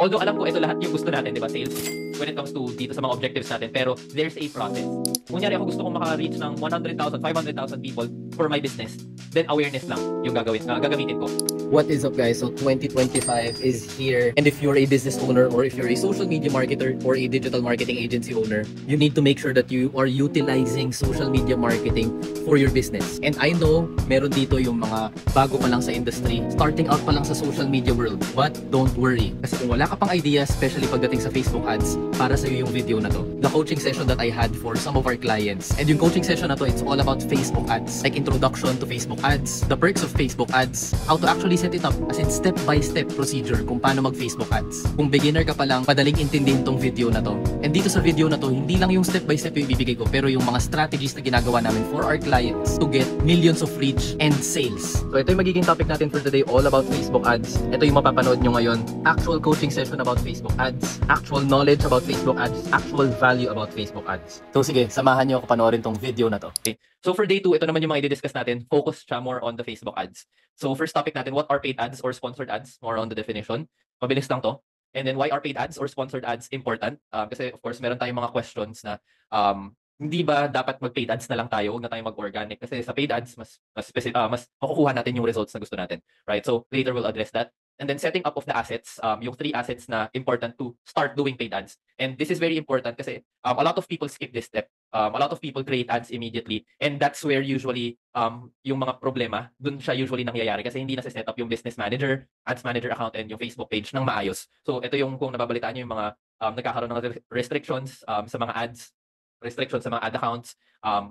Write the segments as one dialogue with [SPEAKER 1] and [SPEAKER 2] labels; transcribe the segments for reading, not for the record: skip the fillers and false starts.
[SPEAKER 1] Although alam ko ito lahat yung gusto natin, di ba? Sales when it comes to dito sa mga objectives natin. Pero there's a process. Kunyari ako gusto kong maka-reach ng 100,000, 500,000 people for my business. Then awareness lang yung gagamitin ko.
[SPEAKER 2] What is up, guys? So 2025 is here, and if you're a business owner or if you're a social media marketer or a digital marketing agency owner, you need to make sure that you are utilizing social media marketing for your business. And I know meron dito yung mga bago pa lang sa industry, starting out pa lang sa social media world. But don't worry, kasi kung wala ka pang idea, especially pagdating sa Facebook ads, para sa iyo yung video na to. The coaching session that I had for some of our clients, and yung coaching session na to, it's all about Facebook ads, like introduction to Facebook ads, the perks of Facebook ads, how to actually set it up, as in step-by-step procedure kung paano mag-Facebook ads. Kung beginner ka pa lang, padaling intindihin tong video na to. And dito sa video na to, hindi lang yung step-by-step yung ibibigay ko, pero yung mga strategies na ginagawa namin for our clients to get millions of reach and sales. So ito yung magiging topic natin for today, all about Facebook ads. Ito yung mapapanood nyo ngayon, actual coaching session about Facebook ads, actual knowledge about Facebook ads, actual value about Facebook ads. So sige, samahan nyo ako panoorin tong video na to.
[SPEAKER 1] Okay. So for day 2, ito naman yung mga i-discuss natin. Focus siya more on the Facebook ads. So first topic natin, what are paid ads or sponsored ads? More on the definition. Mabilis lang to. And then why are paid ads or sponsored ads important? Kasi of course, meron tayong mga questions na hindi ba dapat mag-paid ads na lang tayo? Huwag na tayo mag-organic. Kasi sa paid ads, mas makukuha natin yung results na gusto natin. Right? So later we'll address that. And then setting up of the assets, yung 3 assets na important to start doing paid ads. And this is very important kasi a lot of people skip this step. A lot of people create ads immediately. And that's where usually yung mga problema, dun siya usually nangyayari kasi hindi na set up yung business manager, ads manager account, and yung Facebook page ng maayos. So ito yung kung nababalitaan nyo yung mga nagkakaroon ng restrictions sa mga ads, restrictions sa mga ad accounts,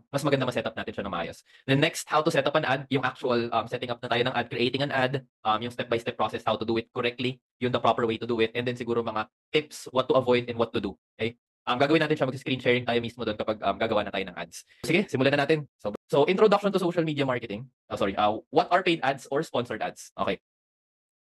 [SPEAKER 1] mas maganda ma-setup natin siya ng maayos. Then next, how to set up an ad, yung actual setting up na tayo ng ad, creating an ad, yung step-by-step process, how to do it correctly, yung the proper way to do it, and then siguro mga tips, what to avoid and what to do. Okay? Gagawin natin siya, mag-screen sharing tayo mismo doon kapag gagawa na tayo ng ads. Sige, simulan na natin. So introduction to social media marketing. What are paid ads or sponsored ads? Okay.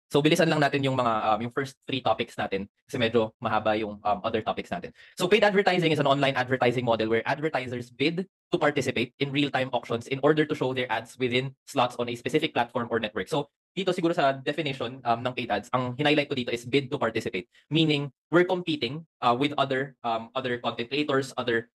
[SPEAKER 1] So bilisan lang natin yung mga yung first 3 topics natin kasi medyo mahaba yung other topics natin. So paid advertising is an online advertising model where advertisers bid to participate in real-time auctions in order to show their ads within slots on a specific platform or network. So dito siguro sa definition ng paid ads, ang highlight ko dito is bid to participate, meaning we're competing with other content creators, other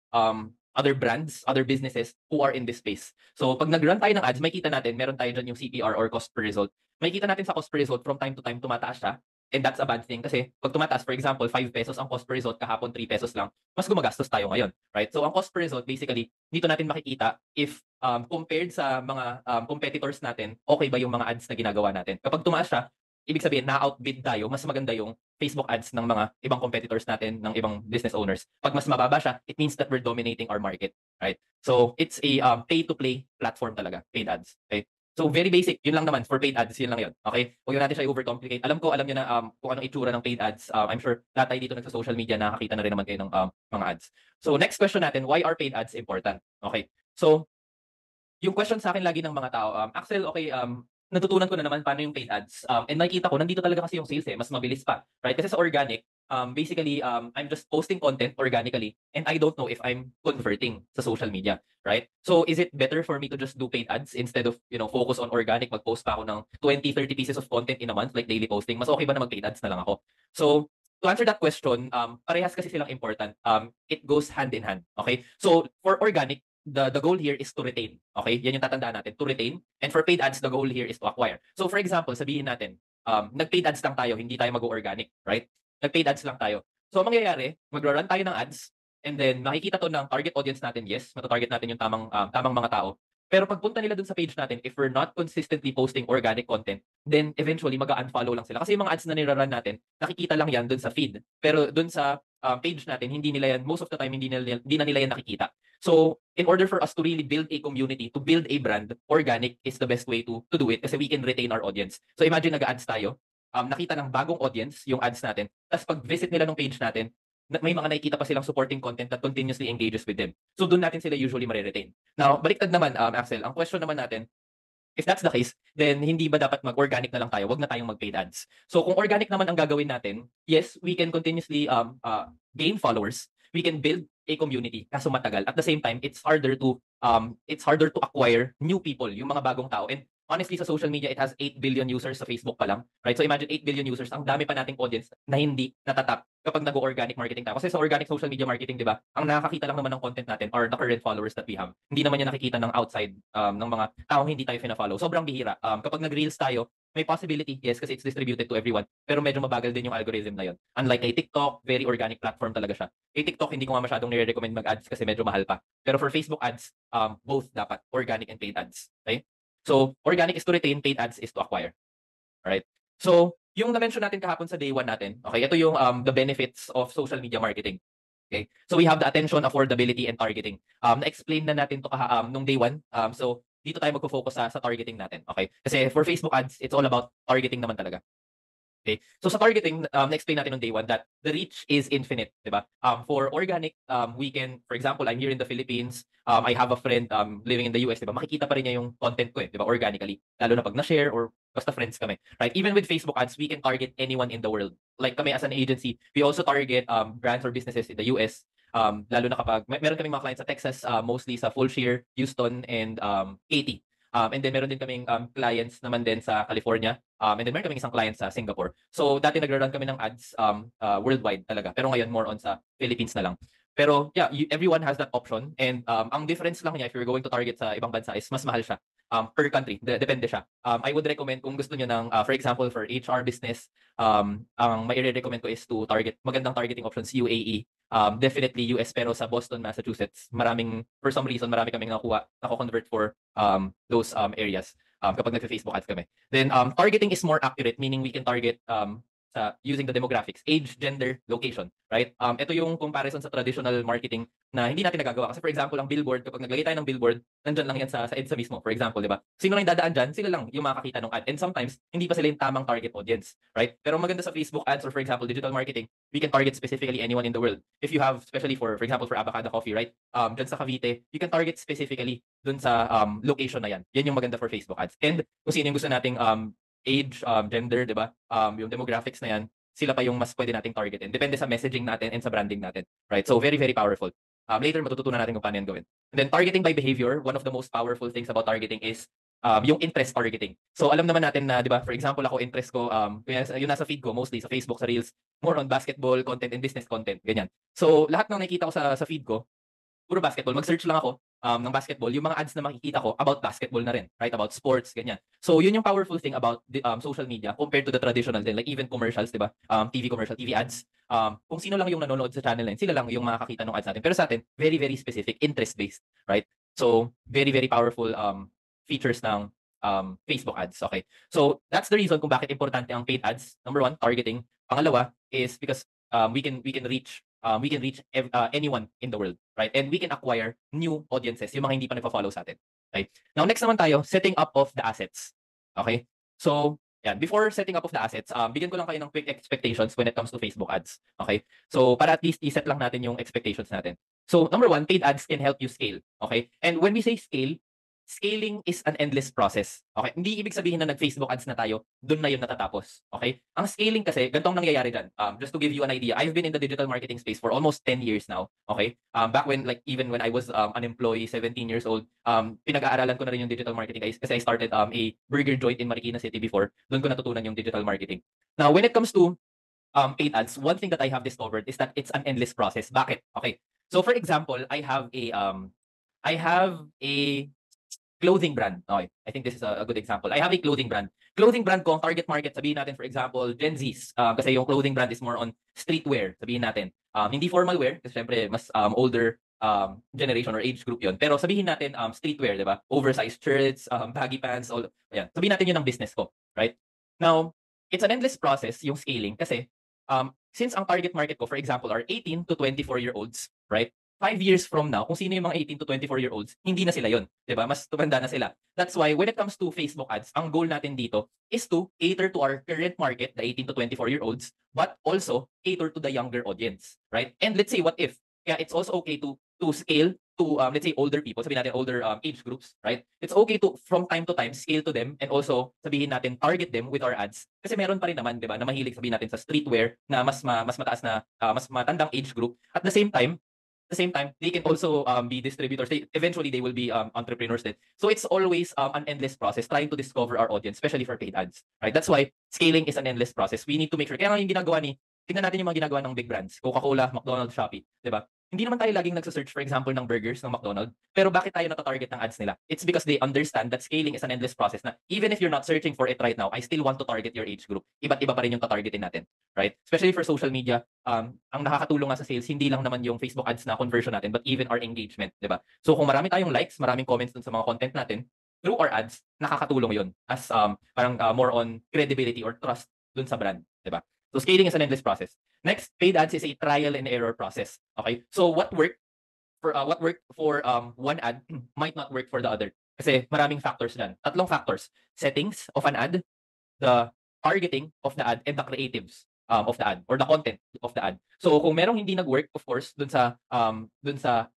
[SPEAKER 1] brands, other businesses who are in this space. So pag nag-run tayo ng ads, makikita natin, meron tayo dyan yung CPR or cost per result. Makikita natin sa cost per result from time to time tumataas siya. And that's a bad thing kasi pag tumataas, for example, 5 pesos ang cost per result, kahapon 3 pesos lang, mas gumagastos tayo ngayon, right? So ang cost per result, basically, dito natin makikita if compared sa mga competitors natin, okay ba yung mga ads na ginagawa natin. Kapag tumaas siya, ibig sabihin, na-outbid tayo, mas maganda yung Facebook ads ng mga ibang competitors natin, ng ibang business owners. Pag mas mababa siya, it means that we're dominating our market, right? So it's a pay-to-play platform talaga, paid ads, okay? So very basic, yun lang naman for paid ads, yun lang yun. Okay? Huwag natin siya overcomplicate. Alam niyo na kung anong itsura ng paid ads. I'm sure lahat tayo dito sa social media nakakita na rin naman kayo ng mga ads. So next question natin, why are paid ads important? Okay. So yung question sa akin lagi ng mga tao, Axel, okay, natutunan ko na naman paano yung paid ads. And nakikita ko, nandito talaga kasi yung sales mas mabilis pa. Right? Kasi sa organic, basically, I'm just posting content organically and I don't know if I'm converting sa social media, right? So is it better for me to just do paid ads instead of, focus on organic, mag-post pa ako ng 20, 30 pieces of content in a month, like daily posting? Mas okay ba na mag-paid ads na lang ako? So to answer that question, parehas kasi silang important. It goes hand in hand, okay? So for organic, the goal here is to retain. Okay? Yan yung tatandaan natin, to retain. And for paid ads, the goal here is to acquire. So for example, sabihin natin, nag-paid ads lang tayo, hindi tayo mag-organic, right? Nag-paid ads lang tayo. So ang mangyayari, magra-run tayo ng ads, and then makikita to ng target audience natin, yes, matatarget natin yung tamang mga tao. Pero pagpunta nila dun sa page natin, if we're not consistently posting organic content, then eventually mag-unfollow lang sila. Kasi yung mga ads na nira-run natin, nakikita lang yan dun sa feed. Pero dun sa page natin, hindi nila yan, most of the time, hindi na nila yan nakikita. So, in order for us to really build a community, to build a brand, organic is the best way to do it kasi we can retain our audience. So, imagine nag-ads tayo, nakita ng bagong audience yung ads natin, tapos pag-visit nila ng page natin, may mga nakikita pa silang supporting content that continuously engages with them. So, doon natin sila usually mariretain. Now, baliktad naman, Axel, ang question naman natin, if that's the case, then hindi ba dapat mag-organic na lang tayo? Wag na tayong mag-paid ads. So kung organic naman ang gagawin natin, yes, we can continuously gain followers. We can build a community kaso matagal. At the same time, it's harder to acquire new people, yung mga bagong tao. And honestly, sa social media, it has 8 billion users sa Facebook pa lang, right? So imagine 8 billion users, ang dami pa nating audience na hindi natatap kapag nag-organic marketing tayo. Kasi sa organic social media marketing, di ba, ang nakakakita lang naman ng content natin are the current followers that we have. Hindi naman yan nakikita ng outside ng mga taong hindi tayo fina-follow. Sobrang bihira. Kapag nag-reels tayo, may possibility, yes, kasi it's distributed to everyone, pero medyo mabagal din yung algorithm na yun. Unlike kay TikTok, very organic platform talaga siya. Kay TikTok, hindi ko nga masyadong nire-recommend mag-ads kasi medyo mahal pa. Pero for Facebook ads, both dapat, organic and paid ads. Okay? So, organic is to retain, paid ads is to acquire. Alright? So, yung na-mention natin kahapon sa day 1 natin, okay, ito yung the benefits of social media marketing. Okay? So, we have the attention, affordability, and targeting. Na-explain na natin to nung day 1. So, dito tayo magfo-focus sa targeting natin. Okay? Kasi for Facebook ads, it's all about targeting naman talaga. Okay. So sa targeting, na-explain natin on day 1 that the reach is infinite, di ba? For organic, we can, for example, I'm here in the Philippines, I have a friend living in the US, di ba? Makikita pa rin niya yung content ko di ba? Organically. Lalo na pag na-share or basta friends kami. Right? Even with Facebook ads, we can target anyone in the world. Like kami as an agency, we also target brands or businesses in the US. Lalo na kapag meron kaming mga clients sa Texas, mostly sa Fulshire, Houston, and Katy. And then meron din kaming clients naman din sa California. And then meron kaming isang client sa Singapore. So dati nagre-run kami ng ads worldwide talaga. Pero ngayon more on sa Philippines na lang. Pero yeah, everyone has that option. And ang difference lang niya if you're going to target sa ibang bansa is mas mahal siya. Per country, depende siya. I would recommend kung gusto niyo ng, for example, for HR business, ang mai-recommend ko is to target, magandang targeting options, UAE. Definitely US, pero sa Boston, Massachusetts, for some reason, marami kaming nako-convert for those areas kapag nag-Facebook ads kami. Then targeting is more accurate, meaning we can target using the demographics, age, gender, location, right? Ito yung comparison sa traditional marketing na hindi natin nagagawa. Kasi for example, ang billboard, kapag naglagay tayo ng billboard, nandyan lang yan sa EDSA mismo, for example, di ba? Sino lang yung dadaan dyan, sila lang yung makakita ng ad. And sometimes, hindi pa sila yung tamang target audience, right? Pero maganda sa Facebook ads or for example, digital marketing, we can target specifically anyone in the world. If you have, especially for example, for Avocado Coffee, right? Dyan sa Cavite, you can target specifically dun sa location na yan. Yan yung maganda for Facebook ads. And kung sino yung gusto nating age, gender, di ba? Yung demographics na yan, sila pa yung mas pwede nating targetin. Depende sa messaging natin and sa branding natin. Right? So, very, very powerful. Later, matututunan natin kung paano yan gawin. And then, targeting by behavior, one of the most powerful things about targeting is yung interest targeting. So, alam naman natin na, di ba, for example, ako, interest ko, yung nasa feed ko, mostly sa Facebook, sa Reels, more on basketball content and business content, ganyan. So, lahat ng nakikita ko sa feed ko, puro basketball. Mag-search lang ako ng basketball. Yung mga ads na makikita ko about basketball na rin, right? About sports, ganyan. So, yun yung powerful thing about social media compared to the traditional din, like even commercials, di ba? TV commercial, TV ads. Kung sino lang yung nanonood sa channel na yun, sila lang yung makakakita ng ads natin. Pero sa atin, very, very specific, interest-based, right? So, very, very powerful features ng Facebook ads. Okay. So, that's the reason kung bakit importante ang paid ads. Number 1, targeting. Pangalawa is because we can reach anyone in the world, right? And we can acquire new audiences, yung mga hindi pa nagpa-follow sa atin. Okay? Now, next naman tayo, setting up of the assets. Okay? So, yan. Before setting up of the assets, bigyan ko lang kayo ng quick expectations when it comes to Facebook ads. Okay? So, para at least i-set lang natin yung expectations natin. So, number 1, paid ads can help you scale. Okay? And when we say scale, scaling is an endless process. Okay? Hindi ibig sabihin na nag-Facebook ads na tayo, doon na yun natatapos. Okay? Ang scaling kasi, ganitong nangyayari dyan. Just to give you an idea, I've been in the digital marketing space for almost 10 years now. Okay? Back when, like, even when I was an employee, 17 years old, pinag-aaralan ko na rin yung digital marketing guys kasi I started a burger joint in Marikina City before. Doon ko natutunan yung digital marketing. Now, when it comes to paid ads, one thing that I have discovered is that it's an endless process. Bakit? Okay. So, for example, I have a clothing brand. Okay, I think this is a good example. I have a clothing brand. Clothing brand ko, ang target market, sabihin natin for example, Gen Zs. Kasi yung clothing brand is more on streetwear, sabihin natin. Hindi formal wear, kasi syempre mas older generation or age group yon. Pero sabihin natin streetwear, di ba? Oversized shirts, baggy pants, all. Ayan. Sabihin natin yun ang business ko, right? Now, it's an endless process, yung scaling, kasi since ang target market ko, for example, are 18 to 24-year-olds, right? 5 years from now, kung sino yung mga 18 to 24-year-olds, hindi na sila yon, 'di ba? Mas tumanda na sila. That's why when it comes to Facebook ads, ang goal natin dito is to cater to our current market, the 18 to 24-year-olds, but also cater to the younger audience, right? And let's say what if, yeah, it's also okay to scale to let's say older people, sabihin natin older age groups, right? It's okay to from time to time scale to them and also sabihin natin target them with our ads. Kasi meron pa rin naman, 'di ba, na mahilig sabihin natin sa streetwear na mas mataas na mas matandang age group. At the same time, the same time, they can also be distributors. Eventually, they will be entrepreneurs then. So it's always an endless process trying to discover our audience, especially for paid ads, right? That's why scaling is an endless process. We need to make sure. Kaya nga yung ginagawa tingnan natin yung mga ginagawa ng big brands, Coca-Cola, McDonald's, Shopee, di ba? Hindi naman tayo laging nagsa-search, for example, ng burgers ng McDonald's. Pero bakit tayo nata-target ng ads nila? It's because they understand that scaling is an endless process na even if you're not searching for it right now, I still want to target your age group. Iba't iba pa rin yung tatargetin natin, right? Especially for social media, ang nakakatulong nga sa sales, hindi lang naman yung Facebook ads na conversion natin, but even our engagement, di ba? So kung marami tayong likes, maraming comments dun sa mga content natin, through our ads, nakakatulong yun as parang more on credibility or trust dun sa brand, di ba? So scaling is an endless process. Next, paid ads is a trial and error process. Okay? So what worked for one ad might not work for the other. Kasi maraming factors dyan. Tatlong factors. Settings of an ad, the targeting of the ad, and the creatives of the ad or the content of the ad. So kung merong hindi nag-work, of course, dun sa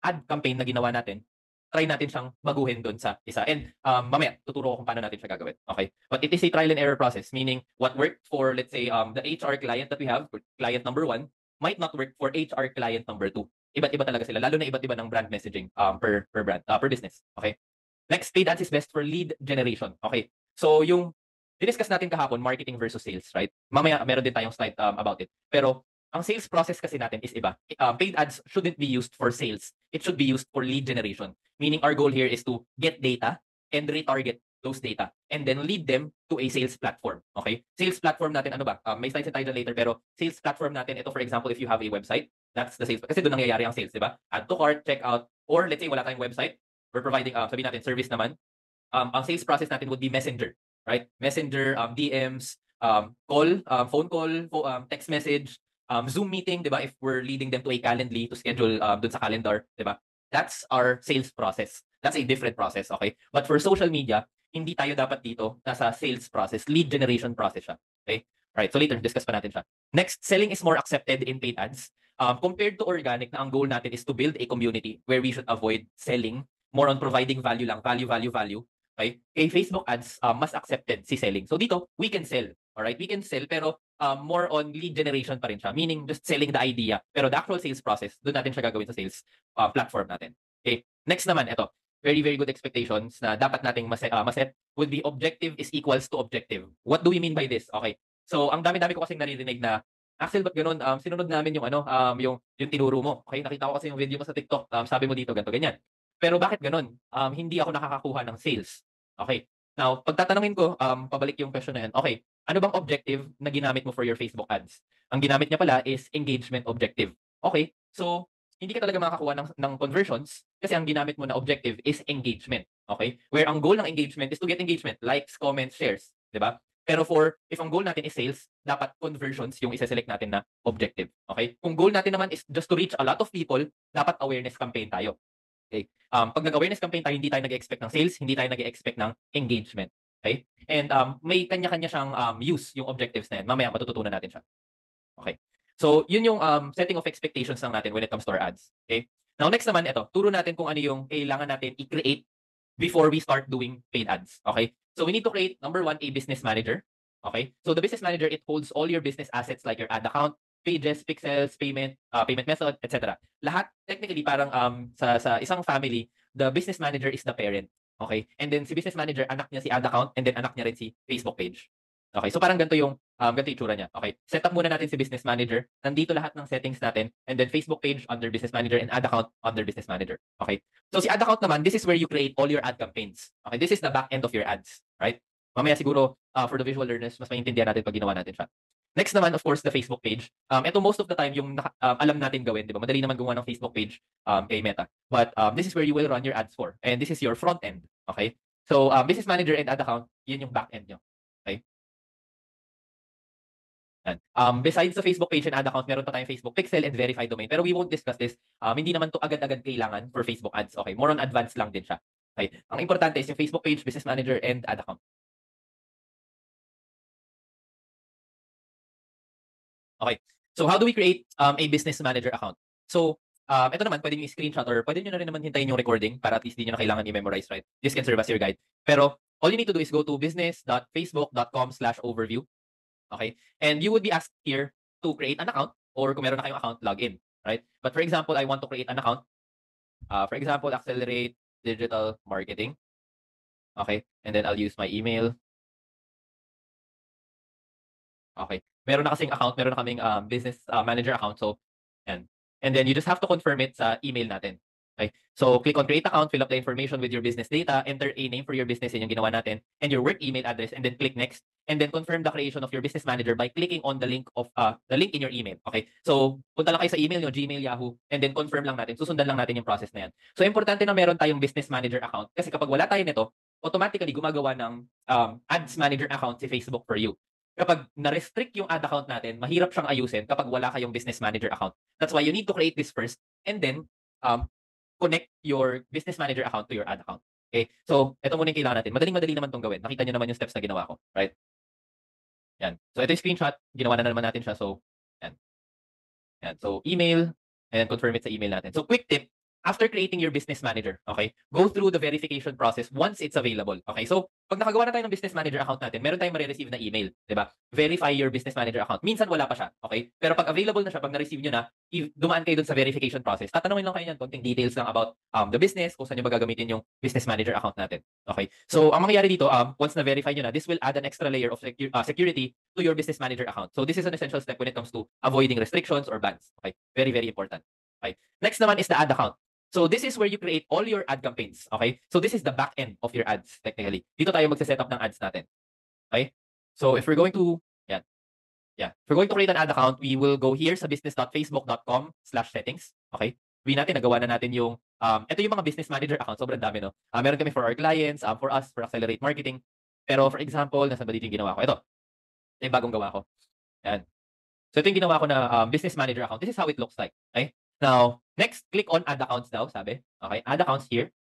[SPEAKER 1] ad campaign na ginawa natin, try natin siyang baguhin doon sa isa. And mamaya, tuturo ko kung paano natin siya gagawin. Okay? But it is a trial and error process, meaning what worked for, let's say, the HR client that we have, client number 1, might not work for HR client number 2. Iba't iba talaga sila, lalo na iba't iba ng brand messaging per brand, per business. Okay? Next, paid ads is best for lead generation. Okay? So yung diniscuss natin kahapon, marketing versus sales, right? Mamaya, meron din tayong slide about it. Pero ang sales process kasi natin is iba. Paid ads shouldn't be used for sales. It should be used for lead generation. Meaning our goal here is to get data and retarget those data and then lead them to a sales platform. Okay? Sales platform natin ano ba? May slides tayo later pero sales platform natin ito, for example, if you have a website, that's the sales. Kasi doon nangyayari ang sales, di ba? Add to cart, checkout, or let's say wala tayong website, we're providing sabihin natin service naman. Ang sales process natin would be messenger, right? Messenger, DMs, call, phone call, text message, Zoom meeting, di ba? If we're leading them to a Calendly to schedule dun sa calendar, di ba? That's our sales process. That's a different process, okay? But for social media, hindi tayo dapat dito nasa sales process, lead generation process siya. Okay? Alright, so later, discuss pa natin siya. Next, selling is more accepted in paid ads. Compared to organic, na ang goal natin is to build a community where we should avoid selling, more on providing value lang, value. Okay? Kay Facebook ads, mas accepted si selling. So dito, we can sell. Alright, we can sell, pero more on lead generation pa rin siya. Meaning, just selling the idea. Pero the actual sales process, doon natin siya gagawin sa sales platform natin. Okay? Next naman, ito. Very, very good expectations na dapat nating maset would be objective is equals to objective. What do we mean by this? Okay. So, ang dami-dami ko kasing naririnig na, Axel, ba't ganun? Sinunod namin yung yung tinuro mo. Okay? Nakita ko kasi yung video mo sa TikTok. Sabi mo dito, ganito, ganyan. Pero bakit ganun? Hindi ako nakakakuha ng sales. Okay. Now, pagtatanungin ko, pabalik yung question na yan. Okay, ano bang objective na ginamit mo for your Facebook ads? Ang ginamit niya pala is engagement objective. Okay, so hindi ka talaga makakakuha ng conversions kasi ang ginamit mo na objective is engagement. Okay? Where ang goal ng engagement is to get engagement, likes, comments, shares. Diba? Pero if ang goal natin is sales, dapat conversions yung isa-select natin na objective. Okay? Kung goal natin naman is just to reach a lot of people, dapat awareness campaign tayo. Okay? Pag nag-awareness campaign tayo, hindi tayo nag-expect ng sales, hindi tayo nag-expect ng engagement. Okay? And may kanya-kanya siyang use yung objectives na yan. Mamaya matututunan natin siya. Okay? So, yun yung setting of expectations lang natin when it comes to our ads. Okay? Now, next naman, ito. Turo natin kung ano yung kailangan natin i-create before we start doing paid ads. Okay? So, we need to create, number 1, a business manager. Okay? So, the business manager, it holds all your business assets like your ad account, pages, pixels, payment method, etc. Lahat, technically, parang sa isang family, the business manager is the parent. Okay? And then, si business manager, anak niya si ad account, and then anak niya rin si Facebook page. Okay, so parang ganito yung itsura niya. Okay, set up muna natin si business manager. Nandito lahat ng settings natin. And then Facebook page under business manager and ad account under business manager. Okay, so si ad account naman, this is where you create all your ad campaigns. Okay, this is the back end of your ads. Right? Mamaya siguro, for the visual learners, mas maintindihan natin pag ginawa natin siya. Next naman, of course, the Facebook page. Ito most of the time yung alam natin gawin, di ba? Madali naman gumawa ng Facebook page kay Meta. But this is where you will run your ads for. And this is your front end. Okay? So, business manager and ad account, yun yung back end nyo. Okay? Besides sa Facebook page and ad account, meron pa tayong Facebook pixel and verified domain. Pero we won't discuss this. Hindi naman to agad-agad kailangan for Facebook ads. Okay, more on advanced lang din siya. Okay. Ang importante is yung Facebook page, business manager, and ad account. Okay. So how do we create a business manager account? So, ito naman, pwede nyo i-screenshot or pwede nyo na rin naman hintayin yung recording para at least di nyo na kailangan i-memorize, right? This can serve as your guide. Pero, all you need to do is go to business.facebook.com/overview. Okay? And you would be asked here to create an account or kung meron na kayong account, log in. right? But for example, I want to create an account. For example, Accelerate Digital Marketing. Okay, and then I'll use my email. Okay. Meron na kasing account, meron na kaming business manager account. So, yan. And then you just have to confirm it sa email natin. Okay. So, click on create account, fill up the information with your business data, enter a name for your business, yun yung ginawa natin, and your work email address, and then click next. And then confirm the creation of your business manager by clicking on the link in your email. Okay. So, punta lang kayo sa email nyo, Gmail, Yahoo, and then confirm lang natin. Susundan lang natin yung process na yan. So, importante na meron tayong business manager account kasi kapag wala tayo nito, automatically gumagawa ng ads manager account si Facebook for you. Kapag na-restrict yung ad account natin, mahirap siyang ayusin kapag wala kayong business manager account. That's why you need to create this first and then connect your business manager account to your ad account. Okay? So, ito muna yung kailangan natin. Madaling-madali naman itong gawin. Nakita nyo naman yung steps na ginawa ko. Right? Yan. So, ito yung screenshot. Ginawa na naman natin siya. So, yan. Yan. So, email and confirm it sa email natin. So, quick tip. After creating your business manager, okay, go through the verification process once it's available. Okay, so pag nakagawa na tayo ng business manager account natin, meron tayong ma-receive na email, di ba? Verify your business manager account. Minsan wala pa siya, okay? Pero pag available na siya, pag na-receive nyo na, dumaan kayo dun sa verification process. Tatanungin lang kayo yan, konting details lang about the business, kung saan nyo ba gagamitin yung business manager account natin. Okay, so ang mangyayari dito, once na-verify nyo na, this will add an extra layer of security to your business manager account. So this is an essential step when it comes to avoiding restrictions or bans. Okay, very, very important. Okay, next naman is the ad account. So this is where you create all your ad campaigns, okay? So this is the back end of your ads technically. Dito tayo magse-set up ng ads natin. Okay? So if we're going to if we're going to create an ad account, we will go here sa business.facebook.com/settings. Okay? Natin nagawa na natin yung ito yung mga business manager account, sobrang dami, no? Meron kami for our clients, for us, for Accelerate Marketing. Pero for example, nasa ba dito yung ginawa ko? Ito yung bagong gawa ko. Yan. So ito yung ginawa ko na business manager account. This is how it looks like. Okay? Now, next, click on add accounts daw, sabi. Okay, add accounts here.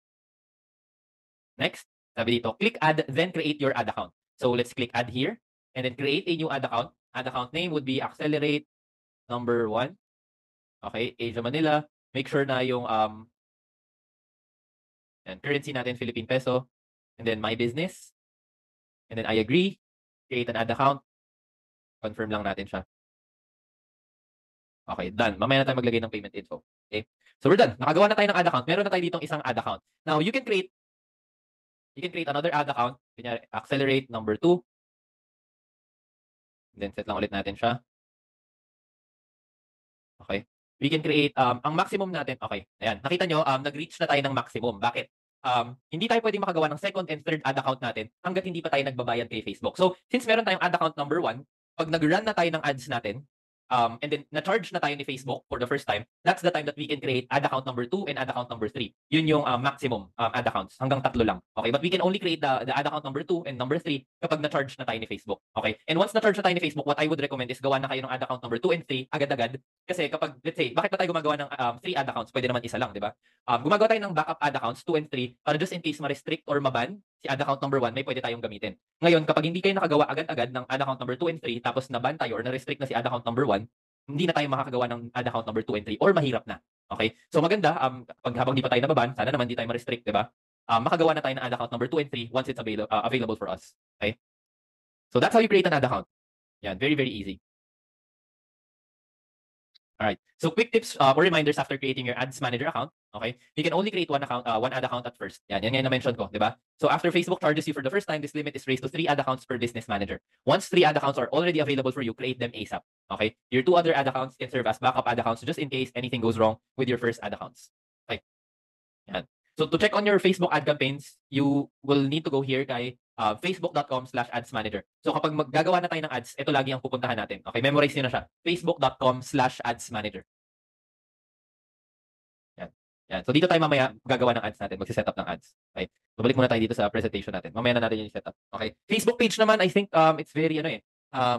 [SPEAKER 1] Next, sabi dito, click add, then create your ad account. So, let's click add here, and then create a new ad account. Ad account name would be Accelerate number 1. Okay, Asia Manila. Make sure na yung and currency natin, Philippine peso. And then my business. And then I agree. Create an ad account. Confirm lang natin siya. Okay, done. Mamaya na tayo maglagay ng payment info. Okay? So we're done. Nakagawa na tayo ng ad account. Meron na tayo ditong isang ad account. Now, you can create another ad account. Kunyari, Accelerate number 2. Then set lang ulit natin siya. Okay. We can create ang maximum natin. Okay. Ayan. Nakita nyo, nag-reach na tayo ng maximum. Bakit? Hindi tayo pwedeng makagawa ng second and third ad account natin hanggat hindi pa tayo nagbabayad kay Facebook. So, since meron tayong ad account number 1, pag nag-run na tayo ng ads natin, and then na-charge na tayo ni Facebook for the first time, that's the time that we can create ad account number 2 and ad account number 3. Yun yung maximum ad accounts. Hanggang 3 lang. Okay? But we can only create the ad account number 2 and number 3 kapag na-charge na tayo ni Facebook. Okay? And once na-charge na tayo ni Facebook, what I would recommend is gawa na kayo ng ad account number 2 and 3 agad-agad. Kasi kapag, let's say, bakit pa tayo gumagawa ng 3 ad accounts? Pwede naman isa lang, di ba? Gumagawa tayo ng backup ad accounts 2 and 3 para just in case ma-restrict or maban si ad account number 1, may pwede tayong gamitin. Ngayon, kapag hindi kayo nakagawa agad-agad ng ad account number 2 and 3 tapos naban tayo or na-restrict na si ad account number 1, hindi na tayo makakagawa ng ad account number 2 and 3 or mahirap na. Okay? So maganda, pag habang di pa tayo nababan, sana naman di tayo ma-restrict, di ba? Makagawa na tayo ng ad account number 2 and 3 once it's available for us. Okay? So that's how you create an ad account. Yan, very, very easy. Alright. So quick tips or reminders after creating your ads manager account. Okay? You can only create one ad account at first. Yan nga na-mention ko, di ba? So after Facebook charges you for the first time, this limit is raised to 3 ad accounts per business manager. Once 3 ad accounts are already available for you, create them ASAP. Okay? Your 2 other ad accounts can serve as backup ad accounts just in case anything goes wrong with your first ad accounts. Okay? Yan. So to check on your Facebook ad campaigns, you will need to go here kay facebook.com/adsmanager. So kapag maggagawa na tayo ng ads, ito lagi ang pupuntahan natin. Okay, memorize niyo na siya. facebook.com/adsmanager. Yan. So dito tayo mamaya gagawa ng ads natin, magse-set up ng ads. Okay. So balik muna tayo dito sa presentation natin. Mamaya na natin yung set up. Okay. Facebook page naman, I think it's very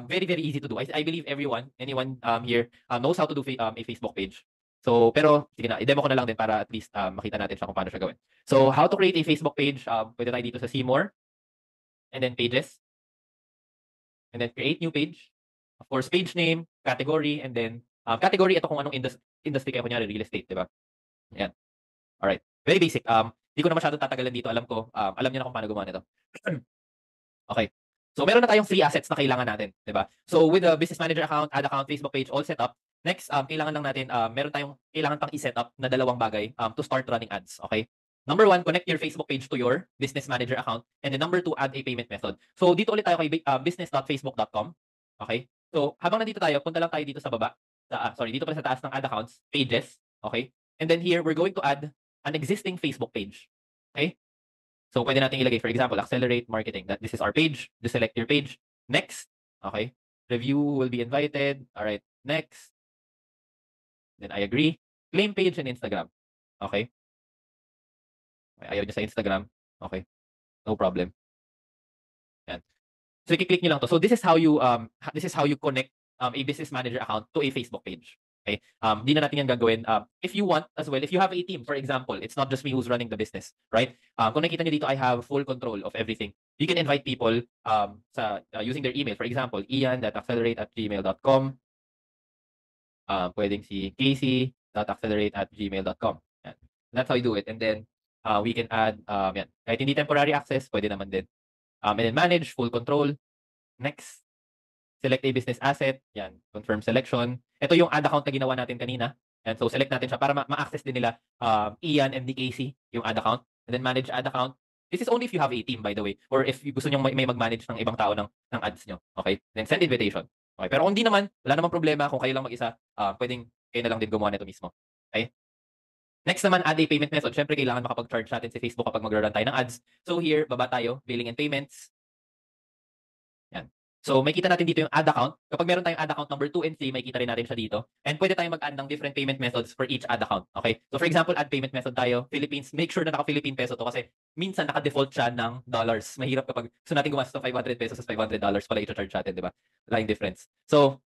[SPEAKER 1] very, very easy to do. I believe anyone here knows how to do a Facebook page. So, pero sige na, i-demo ko na lang din para at least makita natin siya kung paano siya gawin. So, how to create a Facebook page? Pwede tayo dito sa see more. And then pages. And then create new page. Of course, page name, category, and then category, ito kung anong industry kayo, kunyari real estate, di ba? Ayan. Alright. Very basic. Di ko na masyadong tatagalan dito. Alam niyo na kung paano gumawa nito. Okay. So, meron na tayong 3 assets na kailangan natin, di ba? So, with the business manager account, ad account, Facebook page, all set up, Next, kailangan lang natin, meron tayong kailangan pang i-set up na dalawang bagay to start running ads. Okay? Number one, connect your Facebook page to your business manager account. And then number two, add a payment method. So dito ulit tayo kay business.facebook.com. Okay? So habang nandito tayo, punta lang tayo dito sa baba. Dito pala sa taas ng add accounts, pages. Okay? And then here, we're going to add an existing Facebook page. Okay? So pwede natin ilagay, for example, accelerate marketing. That this is our page. Just select your page. Next. Okay? Review will be invited. All right. Next. Then I agree. Claim page and Instagram. Okay? Ayaw niya sa Instagram. Okay. No problem. Yan. So i-click niyo lang to. So this is how you connect a business manager account to a Facebook page. Okay? Di na natin yan gagawin. If you want as well, if you have a team, for example, it's not just me who's running the business, right? Kung nakita niyo dito, I have full control of everything. You can invite people using their email. For example, ian.accelerate@gmail.com. Pwedeng si casey.accelerate@gmail.com. Yan. That's how you do it. And then we can add, yan. Kahit hindi temporary access, pwede naman din. And then manage, full control. Next, select a business asset. Yan, confirm selection. Ito yung ad account na ginawa natin kanina. And so select natin siya para ma-access din nila Ian and Casey yung ad account. And then manage ad account. This is only if you have a team, by the way. Or if gusto nyo may mag-manage ng ibang tao ng ads nyo. Okay? Then send invitation. Okay? Pero kung hindi naman, wala namang problema. Kung kayo lang mag-isa, pwedeng kayo na lang din gumawa nito mismo. Okay? Next naman, add a payment method. Siyempre, kailangan makapag-charge natin si Facebook kapag mag-run tayo ng ads. So here, baba tayo, billing and payments. Yan. So makikita natin dito yung ad account. Kapag meron tayong ad account number 2 and 3, makikita rin natin siya dito. And pwede tayong mag-add ng different payment methods for each ad account. Okay? So for example, add payment method tayo, Philippines. Make sure na naka-Philippine peso to kasi minsan naka-default siya ng dollars. Mahirap kapag gusto natin gumastos ng 500 pesos sa $500 pala i-charge natin, di ba? Laking difference. So,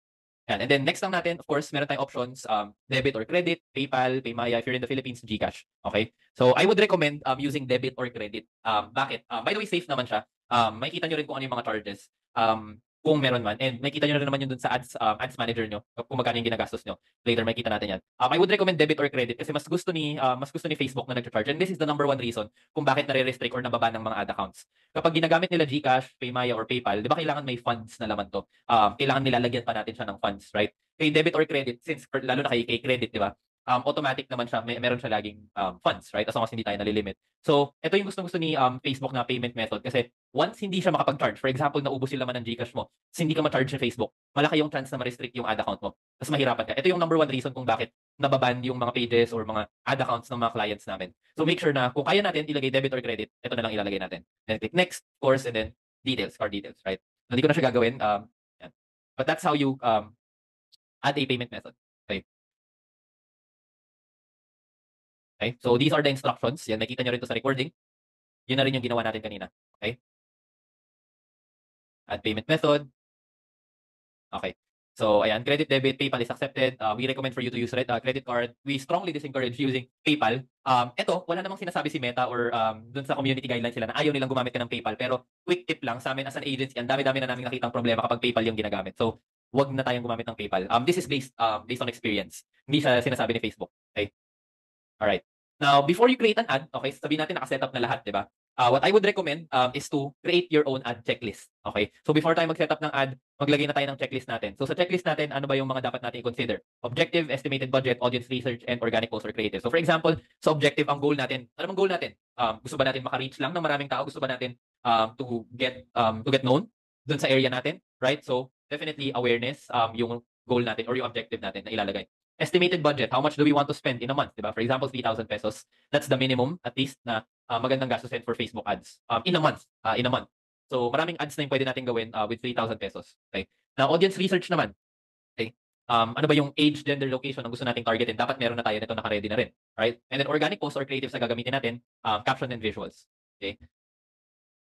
[SPEAKER 1] yan. And then next lang natin, of course, meron tayong options, debit or credit, PayPal, Paymaya, if you're in the Philippines, GCash. Okay? So I would recommend using debit or credit. Bakit? By the way, safe naman siya. Makikita nyo rin kung ano yung mga charges. Kung meron man. And makikita nyo rin naman yun dun sa ads manager nyo, kung magkano yung ginagastos nyo. Later, makikita natin yan. I would recommend debit or credit kasi mas gusto ni Facebook na nag-charge. And this is the number one reason kung bakit nare-restrict or nababa ng mga ad accounts. Kapag ginagamit nila GCash, Paymaya, or PayPal, di ba kailangan may funds na laman to? Kailangan nilalagyan pa natin siya ng funds, right? Kay debit or credit, since lalo na kay credit, di ba? Automatic naman siya, meron siya laging funds, right? As long as hindi tayo nalilimit. So, ito yung gusto ni Facebook na payment method kasi once hindi siya makapag-charge, for example, naubos yung laman ng GCash mo, hindi ka ma-charge ng Facebook, malaki yung chance na ma-restrict yung ad account mo. Tapos mahirapan ka. Ito yung number one reason kung bakit nababan yung mga pages or mga ad accounts ng mga clients namin. So, make sure na kung kaya natin ilagay debit or credit, ito na lang ilalagay natin. Then click next, of course, and then details, card details, right? So, hindi ko na siya gagawin. Yan. But that's how you add a payment method. Okay. Okay? So these are the instructions. Yan, nakita nyo rin to sa recording. Yun na rin yung ginawa natin kanina. Okay? Add payment method. Okay. So ayan, credit, debit, PayPal is accepted. We recommend for you to use credit card. We strongly discourage using PayPal. Ito, wala namang sinasabi si Meta or dun sa community guidelines sila na ayaw nilang gumamit ka ng PayPal. Pero quick tip lang sa amin as an agency, ang dami-dami na namin nakitang problema kapag PayPal yung ginagamit. So wag na tayong gumamit ng PayPal. This is based on experience. Hindi siya sinasabi ni Facebook. Okay? Alright. Now, before you create an ad, okay, sabihin natin naka-setup na lahat, di ba? What I would recommend is to create your own ad checklist. Okay? So before tayo mag-setup ng ad, maglagay na tayo ng checklist natin. So sa checklist natin, ano ba yung mga dapat natin i-consider? Objective, estimated budget, audience research, and organic post or creative. So for example, sa objective, ang goal natin, ano bang goal natin? Gusto ba natin maka-reach lang ng maraming tao? Gusto ba natin to get known dun sa area natin? Right? So definitely awareness, yung goal natin or yung objective natin na ilalagay. Estimated budget, how much do we want to spend in a month, diba? For example, 3,000 pesos. That's the minimum, at least, na magandang gastusin for Facebook ads. In a month. So, maraming ads na yung pwede natin gawin with 3,000 pesos. Okay? Now, audience research naman. Okay? Ano ba yung age, gender, location ang gusto nating targetin? Dapat meron na tayo nito naka-ready na rin. Right? And then, organic posts or creatives na gagamitin natin, caption and visuals. Okay?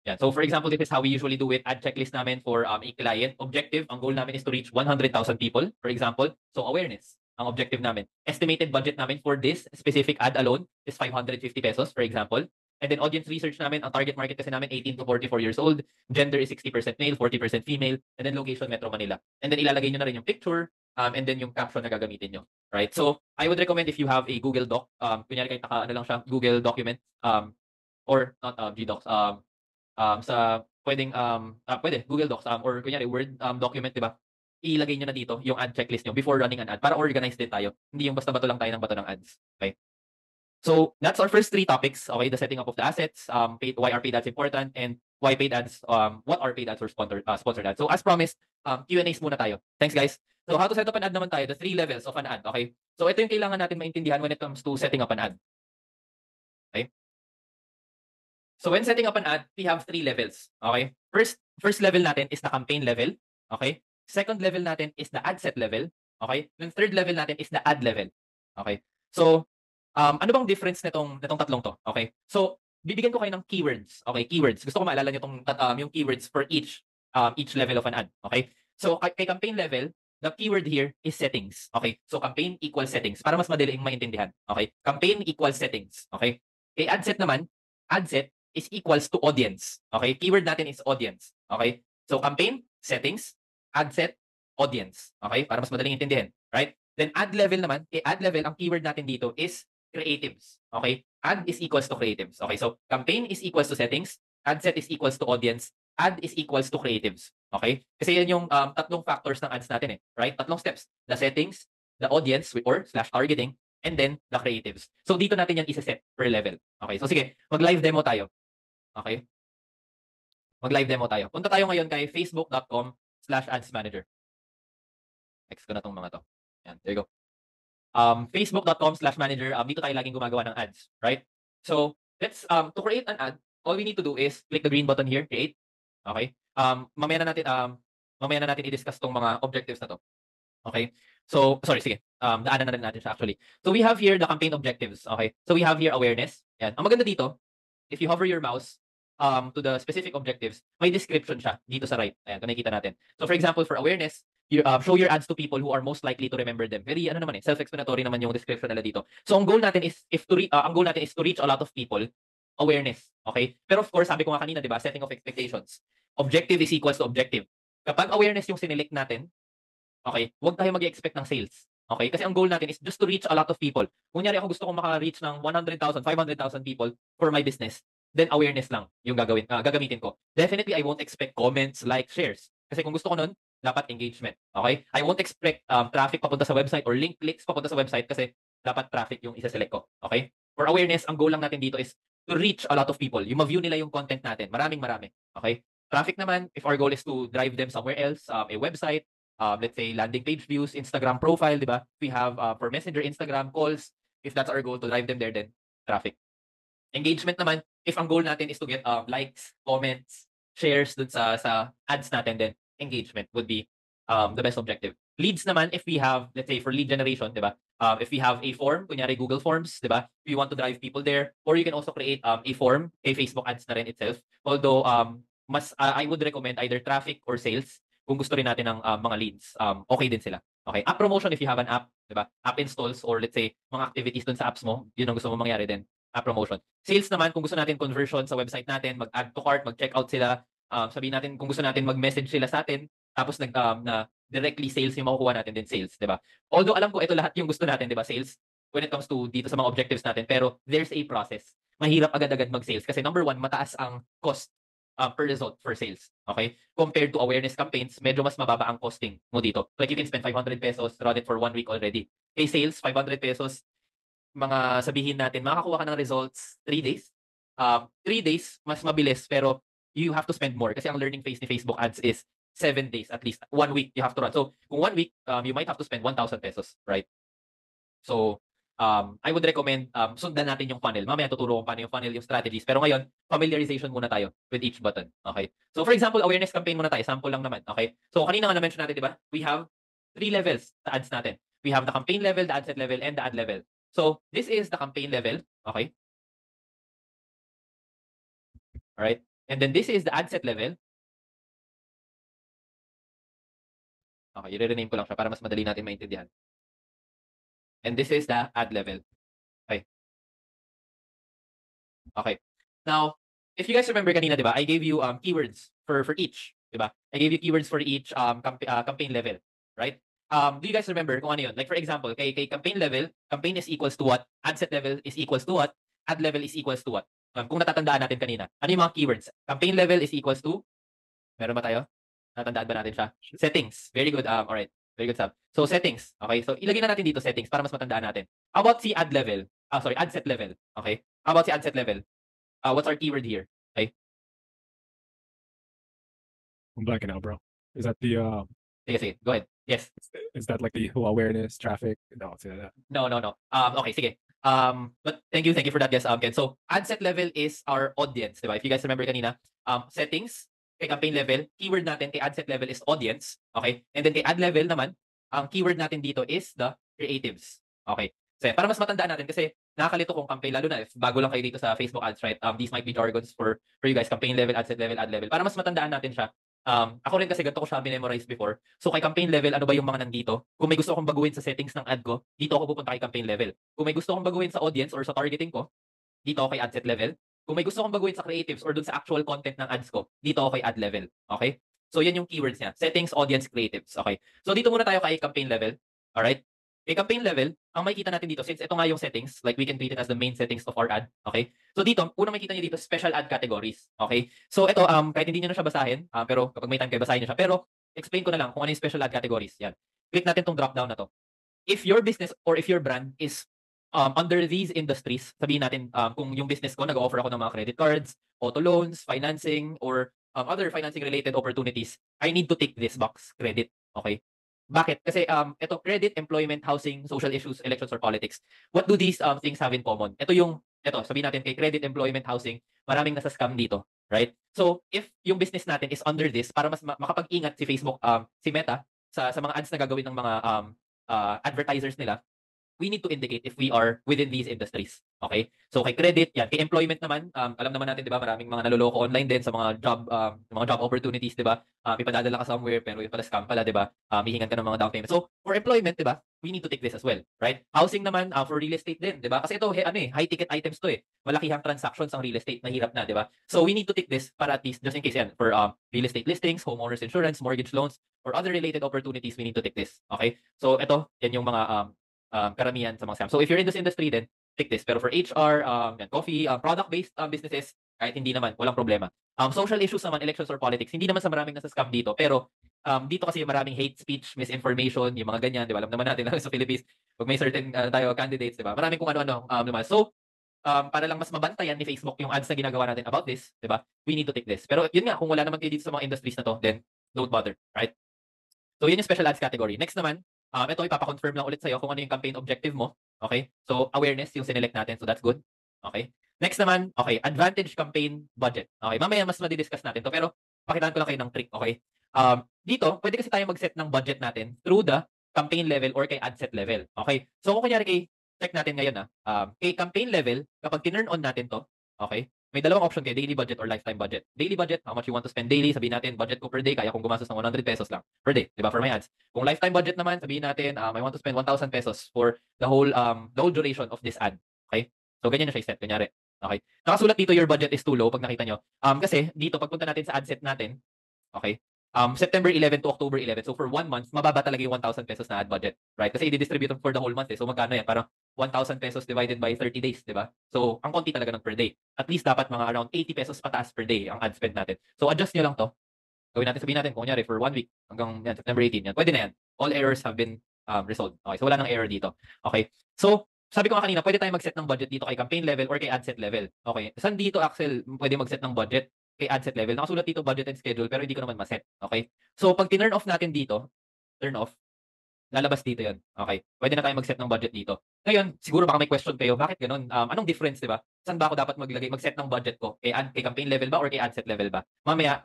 [SPEAKER 1] Yeah. So for example, this is how we usually do it. Ad checklist namin for a client. Objective, ang goal namin is to reach 100,000 people, for example. So awareness, ang objective namin. Estimated budget namin for this specific ad alone is 550 pesos, for example. And then audience research namin, ang target market kasi namin 18 to 44 years old. Gender is 60% male, 40% female. And then location, Metro Manila. And then ilalagay nyo na rin yung picture, and then yung caption na gagamitin nyo. Right? So I would recommend if you have a Google Doc, kunyari kahit ano lang siya, Google document, or not GDocs, sa pwede Google Docs or kunyari Word document, 'di ba? ilagay nyo na dito yung ad checklist nyo before running an ad para organized din tayo. Hindi yung basta bato lang tayo ng bato ng ads. Okay? So that's our first 3 topics. Okay, the setting up of the assets, why are paid ads important, and why paid ads, what are paid ads or sponsored ads. So as promised, Q&As muna tayo. Thanks guys. So how to set up an ad naman tayo, the 3 levels of an ad. Okay, so ito yung kailangan natin maintindihan when it comes to setting up an ad. Okay. So when setting up an ad, we have 3 levels. Okay, first level natin is the campaign level. Okay, second level natin is the ad set level. Okay, then third level natin is the ad level. Okay, so ano bang difference nitong tatlong to? Okay. So, bibigyan ko kayo ng keywords. Okay, keywords. Gusto ko maalala niyo yung keywords for each level of an ad. Okay? So, kay campaign level, the keyword here is settings. Okay? So, campaign equals settings para mas madali yung maintindihan. Okay? Campaign equals settings. Okay? Kay ad set naman, ad set is equals to audience. Okay? Keyword natin is audience. Okay? So, campaign, settings, ad set, audience. Okay? Para mas madaling intindihin. Right? Then, ad level naman, kay ad level, ang keyword natin dito is creatives. Okay? Ad is equals to creatives. Okay? So, campaign is equals to settings, ad set is equals to audience, ad is equals to creatives. Okay? Kasi yan yung tatlong factors ng ads natin eh. Right? Tatlong steps. The settings, the audience or / targeting, and then the creatives. So, dito natin yan isa-set per level. Okay? So, sige. Mag-live demo tayo. Okay? Mag-live demo tayo. Punta tayo ngayon kay facebook.com/ads manager. Next ko na tong mga to. Yan. There you go. Facebook.com/manager, dito tayo laging gumagawa ng ads, right? So, let's, to create an ad, all we need to do is click the green button here, create. Okay? Mamaya na natin i-discuss tong mga objectives na to. Okay? So, sorry, sige. Daanan na rin natin siya actually. So, we have here the campaign objectives. Okay? So, we have here awareness. Yan. Ang maganda dito, if you hover your mouse to the specific objectives, may description siya dito sa right. Ayan, kung nakikita natin. So, for example, for awareness, show your ads to people who are most likely to remember them. Very self-explanatory naman yung description nila dito. So ang goal natin is to reach a lot of people. Awareness, okay? Pero of course, sabi ko nga kanina, 'di ba, setting of expectations. Objective is equals to objective. Kapag awareness yung sinelect natin, okay, huwag tayo mag-expect ng sales. Okay? Kasi ang goal natin is just to reach a lot of people. Kunyari ako gusto kong maka-reach ng 100,000, 500,000 people for my business, then awareness lang yung gagamitin ko. Definitely, I won't expect comments, likes, shares. Kasi kung gusto ko nun, dapat engagement. Okay? I won't expect traffic papunta sa website or clicks papunta sa website kasi dapat traffic yung isa-select ko. Okay? For awareness, ang goal lang natin dito is to reach a lot of people. Yung ma-view nila yung content natin. Marami. Okay? Traffic naman, if our goal is to drive them somewhere else, a website, let's say landing page views, Instagram profile, di ba? We have for Messenger, Instagram, calls. If that's our goal to drive them there, then traffic. Engagement naman, if ang goal natin is to get likes, comments, shares dun sa ads natin, then engagement would be the best objective. Leads naman, if we have, let's say, for lead generation, di ba? If we have a form, kunyari Google Forms, di ba? If you want to drive people there, or you can also create a form, kay Facebook ads na rin itself. Although, I would recommend either traffic or sales kung gusto rin natin ng mga leads. Okay din sila. Okay, app promotion if you have an app, di ba? App installs or let's say, mga activities dun sa apps mo, yun ang gusto mo mangyari din. App promotion. Sales naman, kung gusto natin conversion sa website natin, mag-add to cart, mag-checkout sila, sabihin natin kung gusto natin mag-message sila sa atin, tapos na directly sales yung makukuha natin din sales, 'di ba? Although alam ko ito lahat yung gusto natin, 'di ba? Sales when it comes to dito sa mga objectives natin, pero there's a process. Mahirap agad-agad mag-sales kasi number one, mataas ang cost per result for sales. Okay? Compared to awareness campaigns, medyo mas mababa ang costing mo dito. Like you can spend 500 pesos, run it for 1 week already. Kay sales, 500 pesos, mga sabihin natin, makakuha ka ng results 3 days. 3 days, mas mabilis, pero you have to spend more kasi ang learning phase ni Facebook ads is 7 days at least. 1 week you have to run. So, kung 1 week, you might have to spend 1,000 pesos, right? So, I would recommend sundan natin yung funnel. Mamaya tuturo ko paano yung funnel, yung strategies. Pero ngayon, familiarization muna tayo with each button. Okay? So, for example, awareness campaign muna tayo. Sample lang naman. Okay? So, kanina nga na-mention natin, di ba? We have 3 levels sa ads natin. We have the campaign level, the ad set level, and the ad level. So, this is the campaign level. Okay? Alright? And then this is the ad set level. Okay, i-rename ko lang siya para mas madali natin maintindihan. And this is the ad level. Okay. Okay. Now, if you guys remember kanina, 'di ba? I gave you keywords for each, 'di ba? I gave you keywords for each campaign level, right? Do you guys remember kung ano 'yun? Like for example, kay campaign level, campaign is equals to what? Ad set level is equals to what? Ad level is equals to what? Kung natatandaan natin kanina. Ano yung mga keywords? Campaign level is equals to, meron ba tayo? Natandaan ba natin siya? Settings. Very good. Alright. Very good, Sab. So, settings. Okay. So, ilagay na natin dito settings para mas matandaan natin. How about si ad level? Sorry, ad set level. Okay. How about si ad set level? What's our keyword here? Okay.
[SPEAKER 3] I'm blanking out, bro. Is that the
[SPEAKER 1] Sige. Go ahead. Yes.
[SPEAKER 3] is that like the awareness, traffic? No, it's that.
[SPEAKER 1] No. Okay, sige. But thank you for that, guys, Ken. So, ad set level is our audience, diba? If you guys remember kanina, settings, kay campaign level, keyword natin kay ad set level is audience, okay? And then kay ad level naman, ang keyword natin dito is the creatives, okay? So, para mas matandaan natin, kasi nakakalito kung campaign, lalo na if bago lang kayo dito sa Facebook ads, right? These might be jargons for you guys, campaign level, ad set level, ad level. Para mas matandaan natin siya, ako rin kasi ganito ko siya memorize before. So kay campaign level, ano ba yung mga nandito? Kung may gusto akong baguhin sa settings ng ad ko, dito ako pupunta kay campaign level. Kung may gusto akong baguhin sa audience or sa targeting ko, dito ako kay ad set level. Kung may gusto akong baguhin sa creatives or dun sa actual content ng ads ko, dito ako kay ad level. Okay? So yan yung keywords niya. Settings, audience, creatives. Okay? So dito muna tayo kay campaign level. Alright? Kay campaign level, ang makikita natin dito, since ito nga yung settings, like we can treat it as the main settings of our ad. Okay? So dito, unang makikita niyo dito, special ad categories. Okay? So ito, kahit hindi niyo na siya basahin, pero kapag may time kayo, basahin niyo siya. Pero explain ko na lang kung ano yung special ad categories. Yan. Click natin tong drop down na to. If your business or if your brand is under these industries, sabihin natin kung yung business ko, nag-offer ako ng mga credit cards, auto loans, financing, or other financing related opportunities, I need to tick this box, credit. Okay? Bakit? Kasi ito, credit, employment, housing, social issues, elections, or politics. What do these things have in common? Ito, sabihin natin kay credit, employment, housing, maraming nasa scam dito, right? So, if yung business natin is under this, para mas makapag-ingat si Facebook, si Meta, sa mga ads na gagawin ng mga advertisers nila, we need to indicate if we are within these industries. Okay? So kay credit, yan. Kay employment naman, alam naman natin, 'di ba, maraming mga naloloko online din sa mga job opportunities, 'di ba? Ipadadala ka somewhere pero yung pala scam pala, 'di ba? Hihingan ka ng mga down payment. So for employment, 'di ba? We need to take this as well, right? Housing naman, for real estate din, 'di ba? Kasi ito, high ticket items 'to eh. Malakihang transactions ang real estate, mahirap na, 'di ba? So we need to take this para at least just in case yan for real estate listings, homeowners insurance, mortgage loans, or other related opportunities, we need to take this. Okay? So ito, yan yung mga karamihan sa mga scam. So if you're in this industry, then take this. Pero for HR, coffee, product-based businesses, kahit hindi naman, walang problema. Social issues naman, elections or politics, hindi naman sa maraming nasa scam dito. Pero dito kasi maraming hate speech, misinformation, yung mga ganyan, di ba? Alam naman natin sa Philippines, pag may certain tayo candidates, di ba? Maraming kung ano-ano naman. So, para lang mas mabantayan ni Facebook yung ads na ginagawa natin about this, di ba? We need to take this. Pero yun nga, kung wala naman kayo dito sa mga industries na to, then don't bother, right? So, yun yung special ads category. Next naman, ito ipapa-confirm lang ulit sa'yo kung ano yung campaign objective mo. Okay? So, awareness yung sinelect natin. So, that's good. Okay? Next naman, okay, advantage campaign budget. Okay, mamaya mas madi-discuss natin to. Pero, pakitaan ko lang kayo ng trick. Okay? Dito, pwede kasi tayo mag-set ng budget natin through the campaign level or kay ad set level. Okay? So, kung kunyari check natin ngayon kay campaign level, kapag tinurn on natin to, okay, may dalawang option kayo, daily budget or lifetime budget. Daily budget, how much you want to spend daily, sabihin natin, budget ko per day, kaya kong gumastos ng 100 pesos lang per day, di ba, for my ads. Kung lifetime budget naman, sabihin natin, I want to spend 1,000 pesos for the whole duration of this ad. Okay? So, ganyan na siya i-set, kunyari. Okay? Nakasulat dito, your budget is too low, pag nakita nyo. Kasi, dito, pagpunta natin sa ad set natin, okay, September 11 to October 11. So for 1 month, mababa talaga yung 1,000 pesos na ad budget, right? Kasi i-distribute for the whole month eh. So magkano yan? Parang 1,000 pesos divided by 30 days, di ba? So ang konti talaga ng per day. At least dapat mga around 80 pesos pataas per day ang ad spend natin. So adjust nyo lang to. Gawin natin, sabihin natin, kung kunyari for 1 week hanggang yan, September 18, yan. Pwede na yan. All errors have been resolved. Okay, so wala nang error dito. Okay. So sabi ko nga kanina, pwede tayo mag-set ng budget dito kay campaign level or kay ad set level. Okay. Saan dito, Axel, pwede mag-set ng budget? Kay ad set level. Nakasulat dito budget and schedule pero hindi ko naman ma-set. Okay? So pag tinurn off natin dito, turn off, lalabas dito 'yon. Okay? Pwede na tayo mag-set ng budget dito. Ngayon, siguro baka may question kayo, bakit ganoon? Anong difference, 'di ba? Saan ba ako dapat mag-set ng budget ko? Kay campaign level ba or kay ad set level ba? Mamaya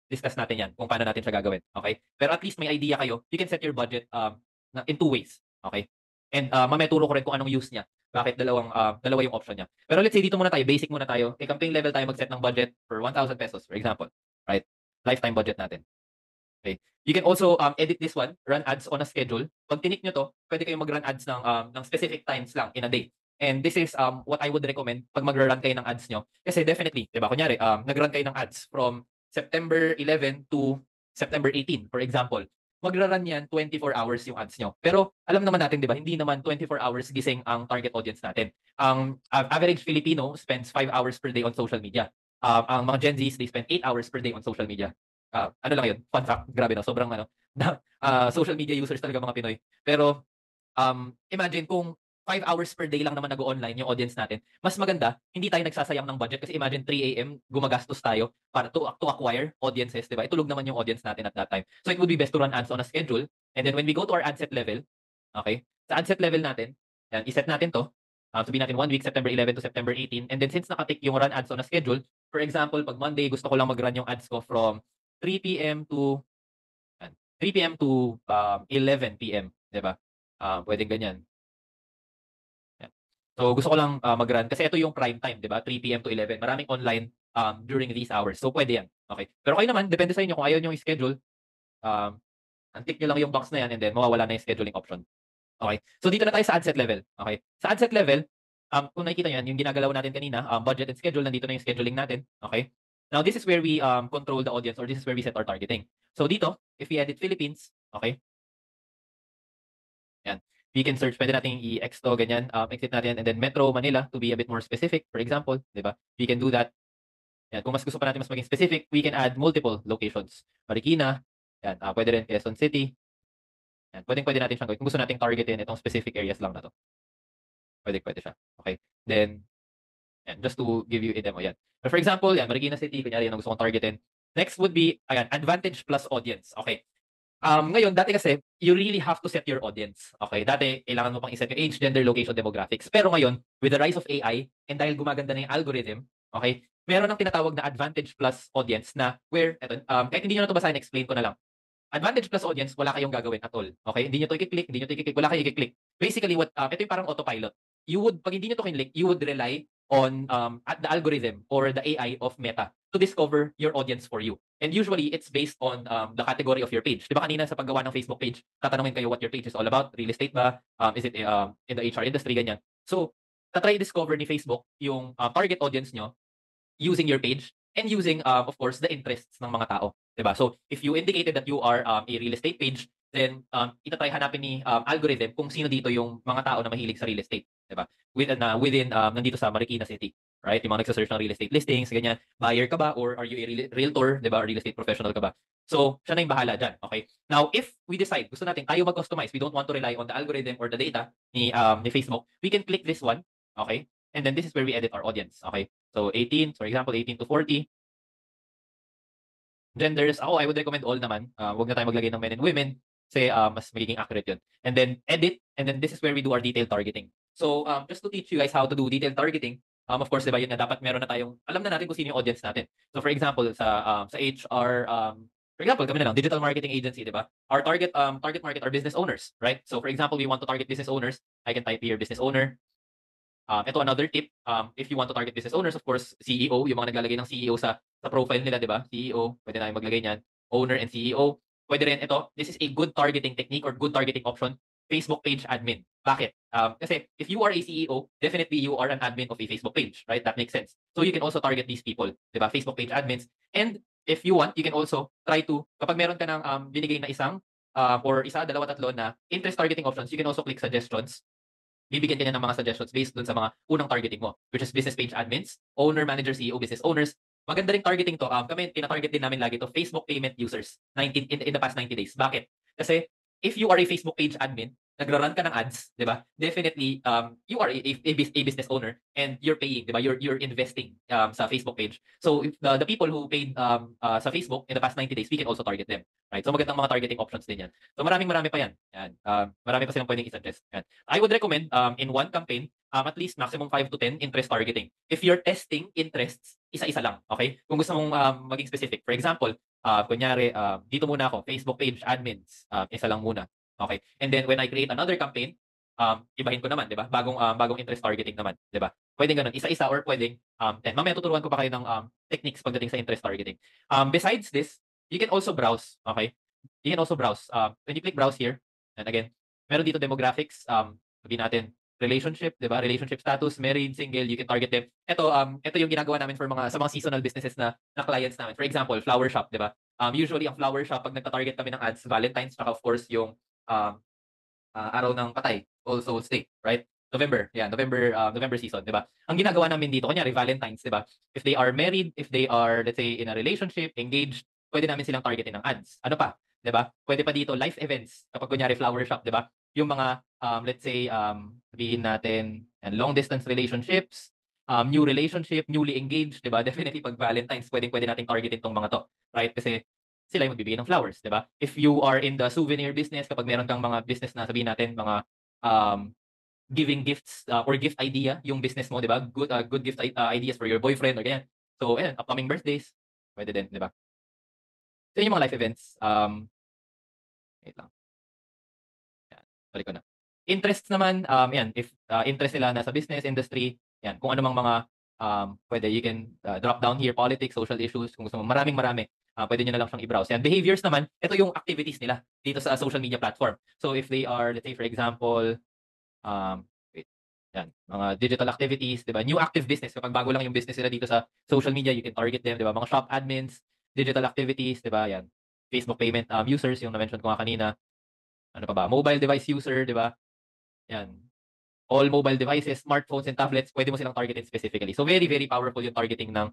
[SPEAKER 1] discuss natin 'yan kung paano natin siya gagawin. Okay? Pero at least may idea kayo. You can set your budget in two ways. Okay? And mamaya turo ko rin kung anong use niya. Bakit dalawa yung option niya. Pero let's say dito muna tayo, basic muna tayo. Kay campaign level tayo mag-set ng budget for 1,000 pesos, for example. Right? Lifetime budget natin. Okay. You can also edit this one, run ads on a schedule. Pag tinik nyo to, pwede kayong mag-run ads ng specific times lang in a day. And this is what I would recommend pag mag-run kayo ng ads nyo. Kasi definitely, di ba, kunyari, nag-run kayo ng ads from September 11 to September 18, for example. Magra-run yan 24 hours yung ads nyo. Pero alam naman natin, di ba, hindi naman 24 hours gising ang target audience natin. Ang average Filipino spends 5 hours per day on social media. Ang mga Gen Zs, they spend 8 hours per day on social media. ano lang yun, fun fact, grabe no, sobrang ano, social media users talaga mga Pinoy. Pero imagine kung 5 hours per day lang naman nag-o-online yung audience natin, mas maganda, hindi tayo nagsasayang ng budget kasi imagine 3 AM gumagastos tayo para to acquire audiences, 'di ba? Itulog naman yung audience natin at that time. So it would be best to run ads on a schedule, and then when we go to our ad set level, okay? Sa ad set level natin, yan, i-set natin 'to. Sabihin natin 1 week, September 11 to September 18, and then since naka-tick yung run ads on a schedule, for example, pag Monday gusto ko lang mag-run yung ads ko from 3 PM to 3 PM to 11 PM, 'di ba? Pwedeng ganyan. Yan. So gusto ko lang mag-run kasi ito yung prime time, 'di ba? 3 PM to 11. Maraming online during these hours. So pwede yan. Okay. Pero kayo naman, depende sa inyo kung ayaw niyo i-schedule, um, untick niyo lang yung box na yan and then mawawala na yung scheduling option. Okay. So dito na tayo sa ad set level. Okay. Sa ad set level, kung nakikita niyo yan, yung ginagalaw natin kanina, budget and schedule, nandito na yung scheduling natin. Okay. Now this is where we control the audience, or this is where we set our targeting. So dito, if we edit Philippines, okay, yan. We can search, pwede natin i-X to, ganyan, exit natin, and then Metro Manila to be a bit more specific, for example, di ba? We can do that. Yan. Kung mas gusto pa natin mas maging specific, we can add multiple locations. Marikina, yan, pwede rin Quezon City. Yan. Pwede natin siyang gawin. Kung gusto nating targetin itong specific areas lang na to. Pwede siya. Okay. Then, yan, just to give you a demo, yan. But for example, yan, Marikina City, kunyari yan ang gusto kong targetin. Next would be, ayan, advantage plus audience. Okay. Ngayon, dati kasi, you really have to set your audience. Okay? Dati, kailangan mo pang iset yung age, gender, location, demographics. Pero ngayon, with the rise of AI, and dahil gumaganda na yung algorithm, okay, meron ng tinatawag na advantage plus audience na where, eto, kahit hindi nyo na ito basahin, explain ko na lang. Advantage plus audience, wala kayong gagawin at all. Okay? Hindi nyo ito i-click, wala kayong i-click. Basically, ito yung parang autopilot. Pag hindi nyo ito kinlik, you would rely on at the algorithm or the AI of Meta to discover your audience for you. And usually, it's based on the category of your page. Di ba kanina sa paggawa ng Facebook page, tatanungin kayo what your page is all about. Real estate ba? Is it in the HR industry? Ganyan. So, tatry discover ni Facebook yung target audience nyo using your page and using, of course, the interests ng mga tao. Diba? So, if you indicated that you are a real estate page, then itatry hanapin ni algorithm kung sino dito yung mga tao na mahilig sa real estate. Diba? Within nandito sa Marikina City. Right? Yung mga nagsasearch ng real estate listings, ganyan. Buyer ka ba? Or are you a realtor? Diba? Real estate professional ka ba? So, siya na yung bahala dyan. Okay? Now, if we decide, gusto natin tayo mag-customize, we don't want to rely on the algorithm or the data ni Facebook, we can click this one. Okay? And then this is where we edit our audience. Okay? So, 18, for example, 18 to 40. Genders, I would recommend all naman. Huwag na tayo maglagay ng men and women kasi mas magiging accurate yun. And then edit, and then this is where we do our detailed targeting. So, just to teach you guys how to do detailed targeting, of course, diba, yun na dapat meron na tayong, alam na natin kung sino yung audience natin. So, for example, sa HR, for example, kami na lang, digital marketing agency, diba? Our target market are business owners, right? So, for example, we want to target business owners. I can type here business owner. Ito another tip, if you want to target business owners, of course, CEO, yung mga naglalagay ng CEO sa profile nila, di ba? CEO, pwede na maglagay niyan. Owner and CEO. Pwede rin ito, this is a good targeting technique or good targeting option, Facebook page admin. Bakit? Kasi if you are a CEO, definitely you are an admin of a Facebook page, right? That makes sense. So you can also target these people, di ba? Facebook page admins. And if you want, you can also try to, kapag meron ka ng binigay na isang, or isa, dalawa, tatlo na interest targeting options, you can also click suggestions. Bibigyan ka niya ng mga suggestions based dun sa mga unang targeting mo, which is business page admins, owner, manager, CEO, business owners. Maganda ring targeting to. Kami, tina-target din namin lagi to Facebook payment users in the past 90 days. Bakit? Kasi if you are a Facebook page admin, nagra-run ka ng ads, di ba? Definitely, you are a business owner and you're paying, di ba? You're investing sa Facebook page. So if the people who paid sa Facebook in the past 90 days, we can also target them. Right? So magandang mga targeting options din yan. So marami pa yan. Yan. Marami pa silang pwedeng i-suggest. Yan. I would recommend in one campaign, at least maximum 5 to 10 interest targeting. If you're testing interests, isa-isa lang. Okay? Kung gusto mong maging specific. For example, kunyari, dito muna ako, Facebook page admins, isa lang muna. Okay. And then when I create another campaign, ibahin ko naman, 'di ba? Bagong interest targeting naman, 'di ba? Pwedeng ganun, isa-isa or pwedeng 10. Mamaya tuturuan ko pa kayo ng techniques pagdating sa interest targeting. Besides this, you can also browse, okay? You can also browse. When you click browse here, and again, meron dito demographics, sabihin natin relationship, 'di ba? Relationship status, married, single, you can target them. Ito yung ginagawa namin for sa mga seasonal businesses na clients namin. For example, flower shop, 'di ba? Usually ang flower shop pag nagta-target kami ng ads, Valentine's, saka of course yung araw ng patay, All Souls Day, right? November season, 'di ba? Ang ginagawa namin dito, kunyari Valentine's, 'di ba? If they are married, if they are, let's say, in a relationship, engaged, pwede namin silang targetin ng ads. Ano pa? 'Di ba? Pwede pa dito live events. Kapag kunyari flower shop, 'di ba? Yung mga let's say sabihin natin long distance relationships, new relationship, newly engaged, 'di ba? Definitely pag Valentine's, pwede nating targetin tong mga to, right? Kasi sila yung magbibigay ng flowers, 'di ba? If you are in the souvenir business, kapag meron kang mga business na sabihin natin mga giving gifts or gift idea yung business mo, 'di ba? Good gift ideas for your boyfriend or ganyan. So, ayan, upcoming birthdays, pwede din, 'di ba? So, yun yung mga live events. Wait lang. Yan, balik ko na. Interests naman, yan, if interest nila nasa business industry, yan, kung ano mang mga pwede, you can drop down here, politics, social issues, kung gusto mo, maraming pwede nyo na lang siyang i-browse. Yan, behaviors naman, ito yung activities nila dito sa social media platform. So, if they are, let's say, for example, wait, yan, mga digital activities, di ba? New active business, kapag bago lang yung business nila dito sa social media, you can target them, di ba? Mga shop admins, digital activities, di ba? Yan, Facebook payment users, yung na-mention ko nga kanina. Ano pa ba? Mobile device user, di ba? Yan. All mobile devices, smartphones, and tablets, pwede mo silang targetin specifically. So, very, very powerful yung targeting ng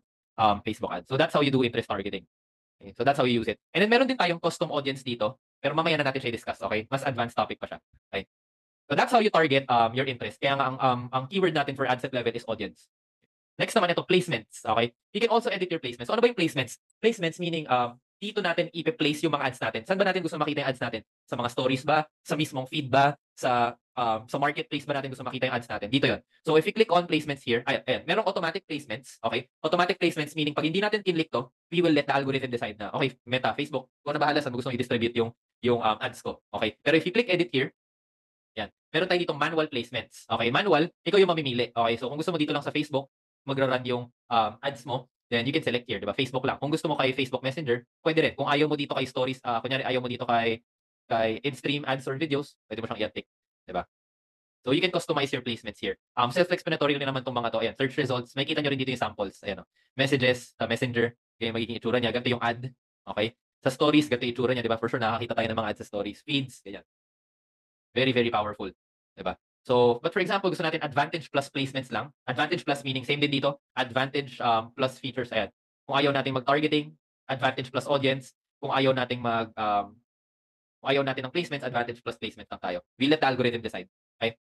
[SPEAKER 1] Facebook ads. So, that's how you do interest targeting. Okay? So, that's how you use it. And then, meron din tayong custom audience dito, pero mamaya na natin siya i-discuss, okay? Mas advanced topic pa siya. Okay? So, that's how you target your interest. Kaya nga, ang keyword natin for ad set level is audience. Next naman, ito, placements. Okay? You can also edit your placements. So, ano ba yung placements? Placements meaning, dito natin i-place yung mga ads natin. Saan ba natin gusto makita yung ads natin? Sa mga stories ba? Sa mismong feed ba? Sa marketplace ba natin gusto makita yung ads natin? Dito yon. So, if you click on placements here, ayan, merong automatic placements. Okay? Automatic placements meaning, pag hindi natin kinlik to, we will let the algorithm decide na, okay, Meta, Facebook, kung na bahala saan gusto mong i-distribute yung ads ko. Okay? Pero if you click edit here, yan. Meron tayo dito manual placements. Okay, manual, ikaw yung mamimili. Okay, so kung gusto mo dito lang sa Facebook, magra-run yung ads mo, then you can select here, 'di ba? Facebook lang. Kung gusto mo kay Facebook Messenger, pwede rin. Kung ayaw mo dito kay stories, kunyari ayaw mo dito kay in-stream ads or videos, pwede mo siyang i-tick, 'di ba? So you can customize your placements here. Self-explanatory rin naman tong mga to. Ayan, search results. Makikita nyo rin dito yung samples. Ayan, messages sa Messenger, kaya magiging itsura niya. Ganito yung ad. Okay? Sa stories, ganito yung itsura niya, 'di ba? For sure nakakita tayo ng mga ads sa stories, feeds, ganyan. Very, very powerful. Diba? So, but for example, gusto natin Advantage plus placements lang. Advantage plus meaning same din dito. Advantage plus features. Ayan. Kung ayaw natin mag-targeting, Advantage plus audience. Kung ayaw natin kung ayaw natin ng placements, Advantage plus placement lang tayo. We let the algorithm decide. Okay?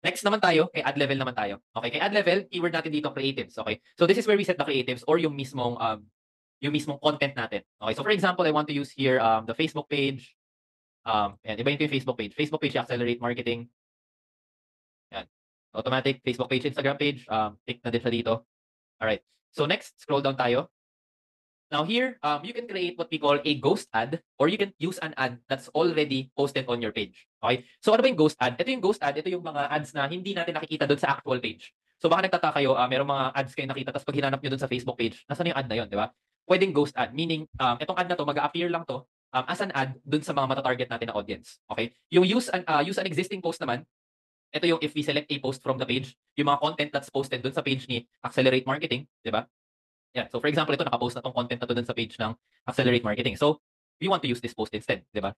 [SPEAKER 1] Next naman tayo, kay ad level naman tayo. Okay, kay ad level, keyword natin dito creatives. Okay? So, this is where we set the creatives or yung mismong content natin. Okay? So, for example, I want to use here the Facebook page. Yan, iba yung Facebook page. Facebook page accelerate marketing. Yan. Automatic Facebook page, Instagram page. Tick na din siya dito. Alright. So next, scroll down tayo. Now here, you can create what we call a ghost ad or you can use an ad that's already posted on your page. Okay? So ano ba yung ghost ad? Ito yung ghost ad. Ito yung mga ads na hindi natin nakikita doon sa actual page. So baka nagtataka kayo, merong mga ads kayo nakita tapos pag hinanap nyo doon sa Facebook page, nasaan yung ad na yun, di ba? Pwedeng ghost ad. Meaning, itong ad na to, mag-appear lang to as an ad dun sa mga mata-target natin na audience. Okay? Yung use an existing post naman, ito yung if we select a post from the page, yung mga content that's posted dun sa page ni Accelerate Marketing, di ba? Yan. So for example, ito nakapost na tong content na to dun sa page ng Accelerate Marketing. So we want to use this post instead, di ba?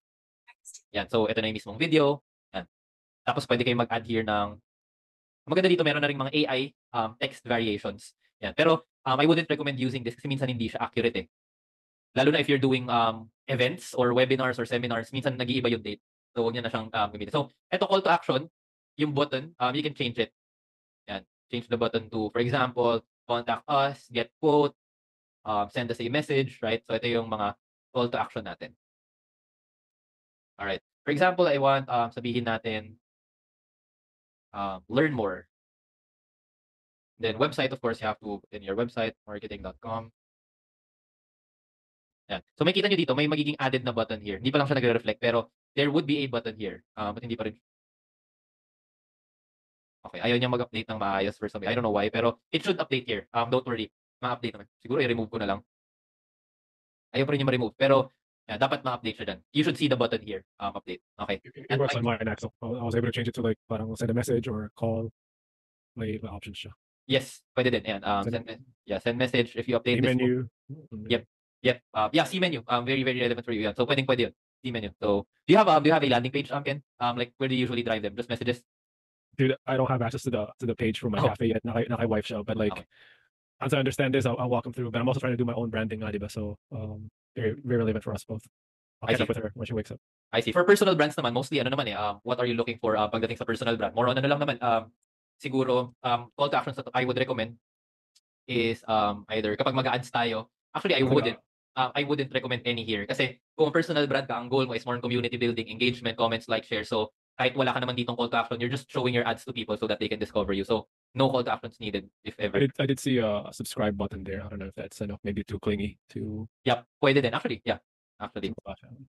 [SPEAKER 1] Yan. So ito na yung mismong video. Yan. Tapos pwede kayong mag-add here ng maganda dito, meron na ring mga AI text variations. Yan. Pero I wouldn't recommend using this kasi minsan hindi siya accurate eh. Lalo na if you're doing events or webinars or seminars, minsan nag-iiba yung date. So, huwag niya na siyang gamitin. So, ito call to action, yung button, you can change it. Yan. Change the button to, for example, contact us, get quote, send us a message, right? So, ito yung mga call to action natin. Alright. For example, I want sabihin natin, learn more. Then, website, of course, you have to in your website, marketing.com. Yan. So makita nyo dito, may magiging added na button here. Hindi pa lang siya nagre-reflect, pero there would be a button here. But hindi pa rin. Okay, ayaw niya mag-update ng maayos for some. I don't know why, pero it should update here. Don't worry, ma-update naman. Siguro i-remove ko na lang. Ayaw pa rin niya ma-remove, pero dapat ma-update siya dyan. You should see the button here, update. Okay.
[SPEAKER 3] It works on mine, Axel. I was able to change it to like parang send a message or call. May options siya.
[SPEAKER 1] Yes, pwede din. Ayan, send message if you update this.
[SPEAKER 3] Menu.
[SPEAKER 1] Yep. Yeah, see menu. Very, very relevant for you. Yan. So pwede yun. See menu. So do you have a landing page, Ken? Like where do you usually drive them? Just messages?
[SPEAKER 3] Dude, I don't have access to the page from my cafe yet. Naka wife show, but like As I understand this, I'll walk them through. But I'm also trying to do my own branding, diba? So very very relevant for us both. I'll
[SPEAKER 1] I
[SPEAKER 3] catch
[SPEAKER 1] see.
[SPEAKER 3] up with her when she wakes up.
[SPEAKER 1] I see. For personal brands naman, mostly ano naman what are you looking for pagdating sa personal brand? More on ano lang naman, siguro call to actions that I would recommend is either kapag mag-ads tayo, actually I wouldn't recommend any here kasi kung personal brand ka, ang goal mo is more on community building, engagement, comments, like, share. So kahit wala ka naman ditong call to action, you're just showing your ads to people so that they can discover you. So no call to actions needed if ever.
[SPEAKER 3] I did see a subscribe button there. I don't know if that's maybe too clingy to
[SPEAKER 1] Yep, pwede din actually. Yeah. Actually,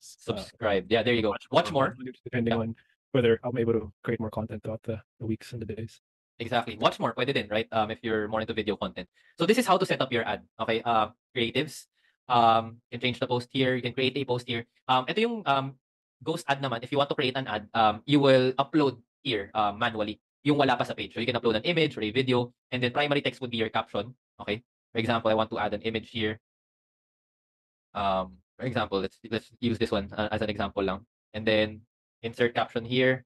[SPEAKER 1] subscribe. Yeah, there you go. Watch more.
[SPEAKER 3] Depending on whether I'm able to create more content throughout the weeks and the days.
[SPEAKER 1] Exactly. Watch more, pwede din, right? If you're more into video content. So this is how to set up your ad. Okay, creatives. You can change the post here. You can create a post here. Ito yung ghost ad naman. If you want to create an ad, you will upload here manually. Yung wala pa sa page. So you can upload an image or a video, and then primary text would be your caption. Okay. For example, I want to add an image here. For example, let's use this one as an example lang. And then insert caption here.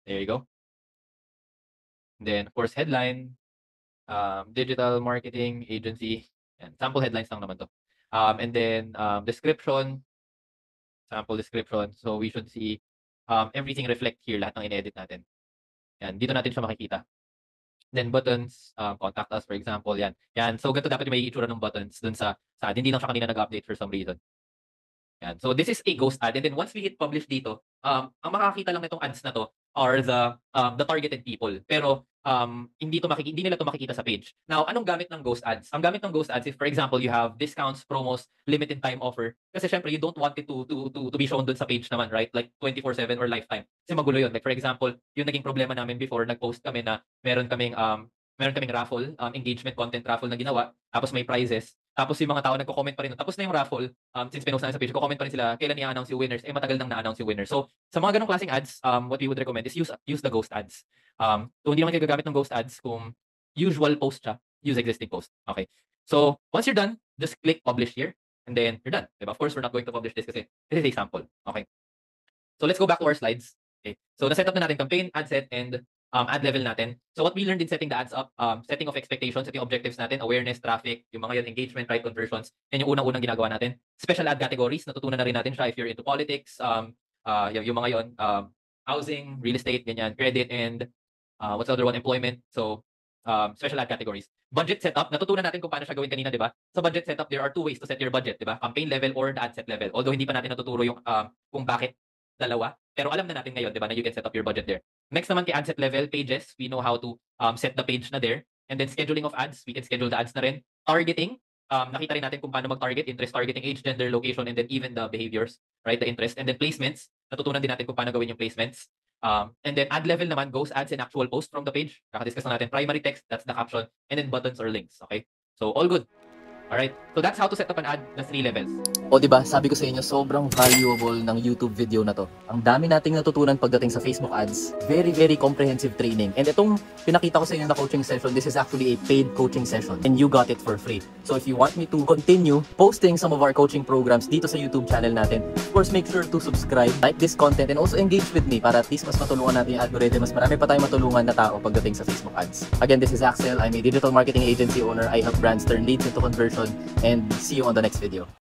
[SPEAKER 1] There you go. And then of course headline, digital marketing agency, and sample headlines lang naman to. And then description, sample description. So we should see everything reflect here, lahat ng in-edit natin. Yan, dito natin siya makikita. Then buttons, contact us for example, yan. Yan. So ganito dapat yung may itsura ng buttons dun sa ad. Hindi lang siya kanina nag-update for some reason. Yan. So this is a ghost ad, and then once we hit publish dito, ang makakita lang nitong ads na to are the targeted people. Pero hindi nila to makikita sa page. Now, anong gamit ng ghost ads? Ang gamit ng ghost ads, if for example you have discounts, promos, limited time offer, kasi syempre you don't want it to be shown dun sa page naman, right? Like 24/7 or lifetime. Kasi magulo yun. Like for example, yung naging problema namin before, nag-post kami na meron kaming raffle, engagement content raffle na ginawa, tapos may prizes. Tapos yung mga tao nagko-comment pa rin. Tapos na yung raffle, since pinost namin sa page, comment pa rin sila, kailan i-announce yung winners? Matagal nang na-announce yung winners. So, sa mga ganong klaseng ads, what we would recommend is use the ghost ads. So, hindi naman kayo gagamit ng ghost ads kung usual post siya, use existing post. Okay. So, once you're done, just click publish here, and then you're done. Diba? Of course, we're not going to publish this kasi this is a sample. Okay. So, let's go back to our slides. Okay. So, na-set up na natin campaign, ad set, and ad level natin. So what we learned in setting the ads up, setting of expectations, setting objectives natin, awareness, traffic, yung mga yun, engagement, right, conversions, yan yung unang-unang ginagawa natin. Special ad categories, natutunan na rin natin siya if you're into politics, yung mga yun, housing, real estate, ganyan, credit, and what's the other one, employment. So special ad categories. Budget setup, natutunan natin kung paano siya gawin kanina, di ba? Sa budget setup, there are two ways to set your budget, di ba? Campaign level or the ad set level. Although hindi pa natin natuturo yung kung bakit dalawa, pero alam na natin ngayon, di ba, na you can set up your budget there. Next naman kay ad set level, pages, we know how to set the page na there. And then scheduling of ads, we can schedule the ads na rin. Targeting, nakita rin natin kung paano mag-target, interest targeting, age, gender, location, and then even the behaviors, right, the interest. And then placements, natutunan din natin kung paano gawin yung placements. And then ad level naman, ghost ads and actual post from the page. Kaka-discuss na natin, primary text, that's the caption, and then buttons or links, okay? So all good. Alright, so that's how to set up an ad na 3 levels.
[SPEAKER 2] O diba, sabi ko sa inyo, sobrang valuable ng YouTube video na to. Ang dami nating natutunan pagdating sa Facebook ads. Very, very comprehensive training. And itong pinakita ko sa inyo na coaching session, this is actually a paid coaching session. And you got it for free. So if you want me to continue posting some of our coaching programs dito sa YouTube channel natin, of course, make sure to subscribe, like this content, and also engage with me para at least mas matulungan natin yung algorithm, mas marami pa tayong matulungan na tao pagdating sa Facebook ads. Again, this is Axel. I'm a digital marketing agency owner. I help brands turn leads into conversion, and see you on the next video.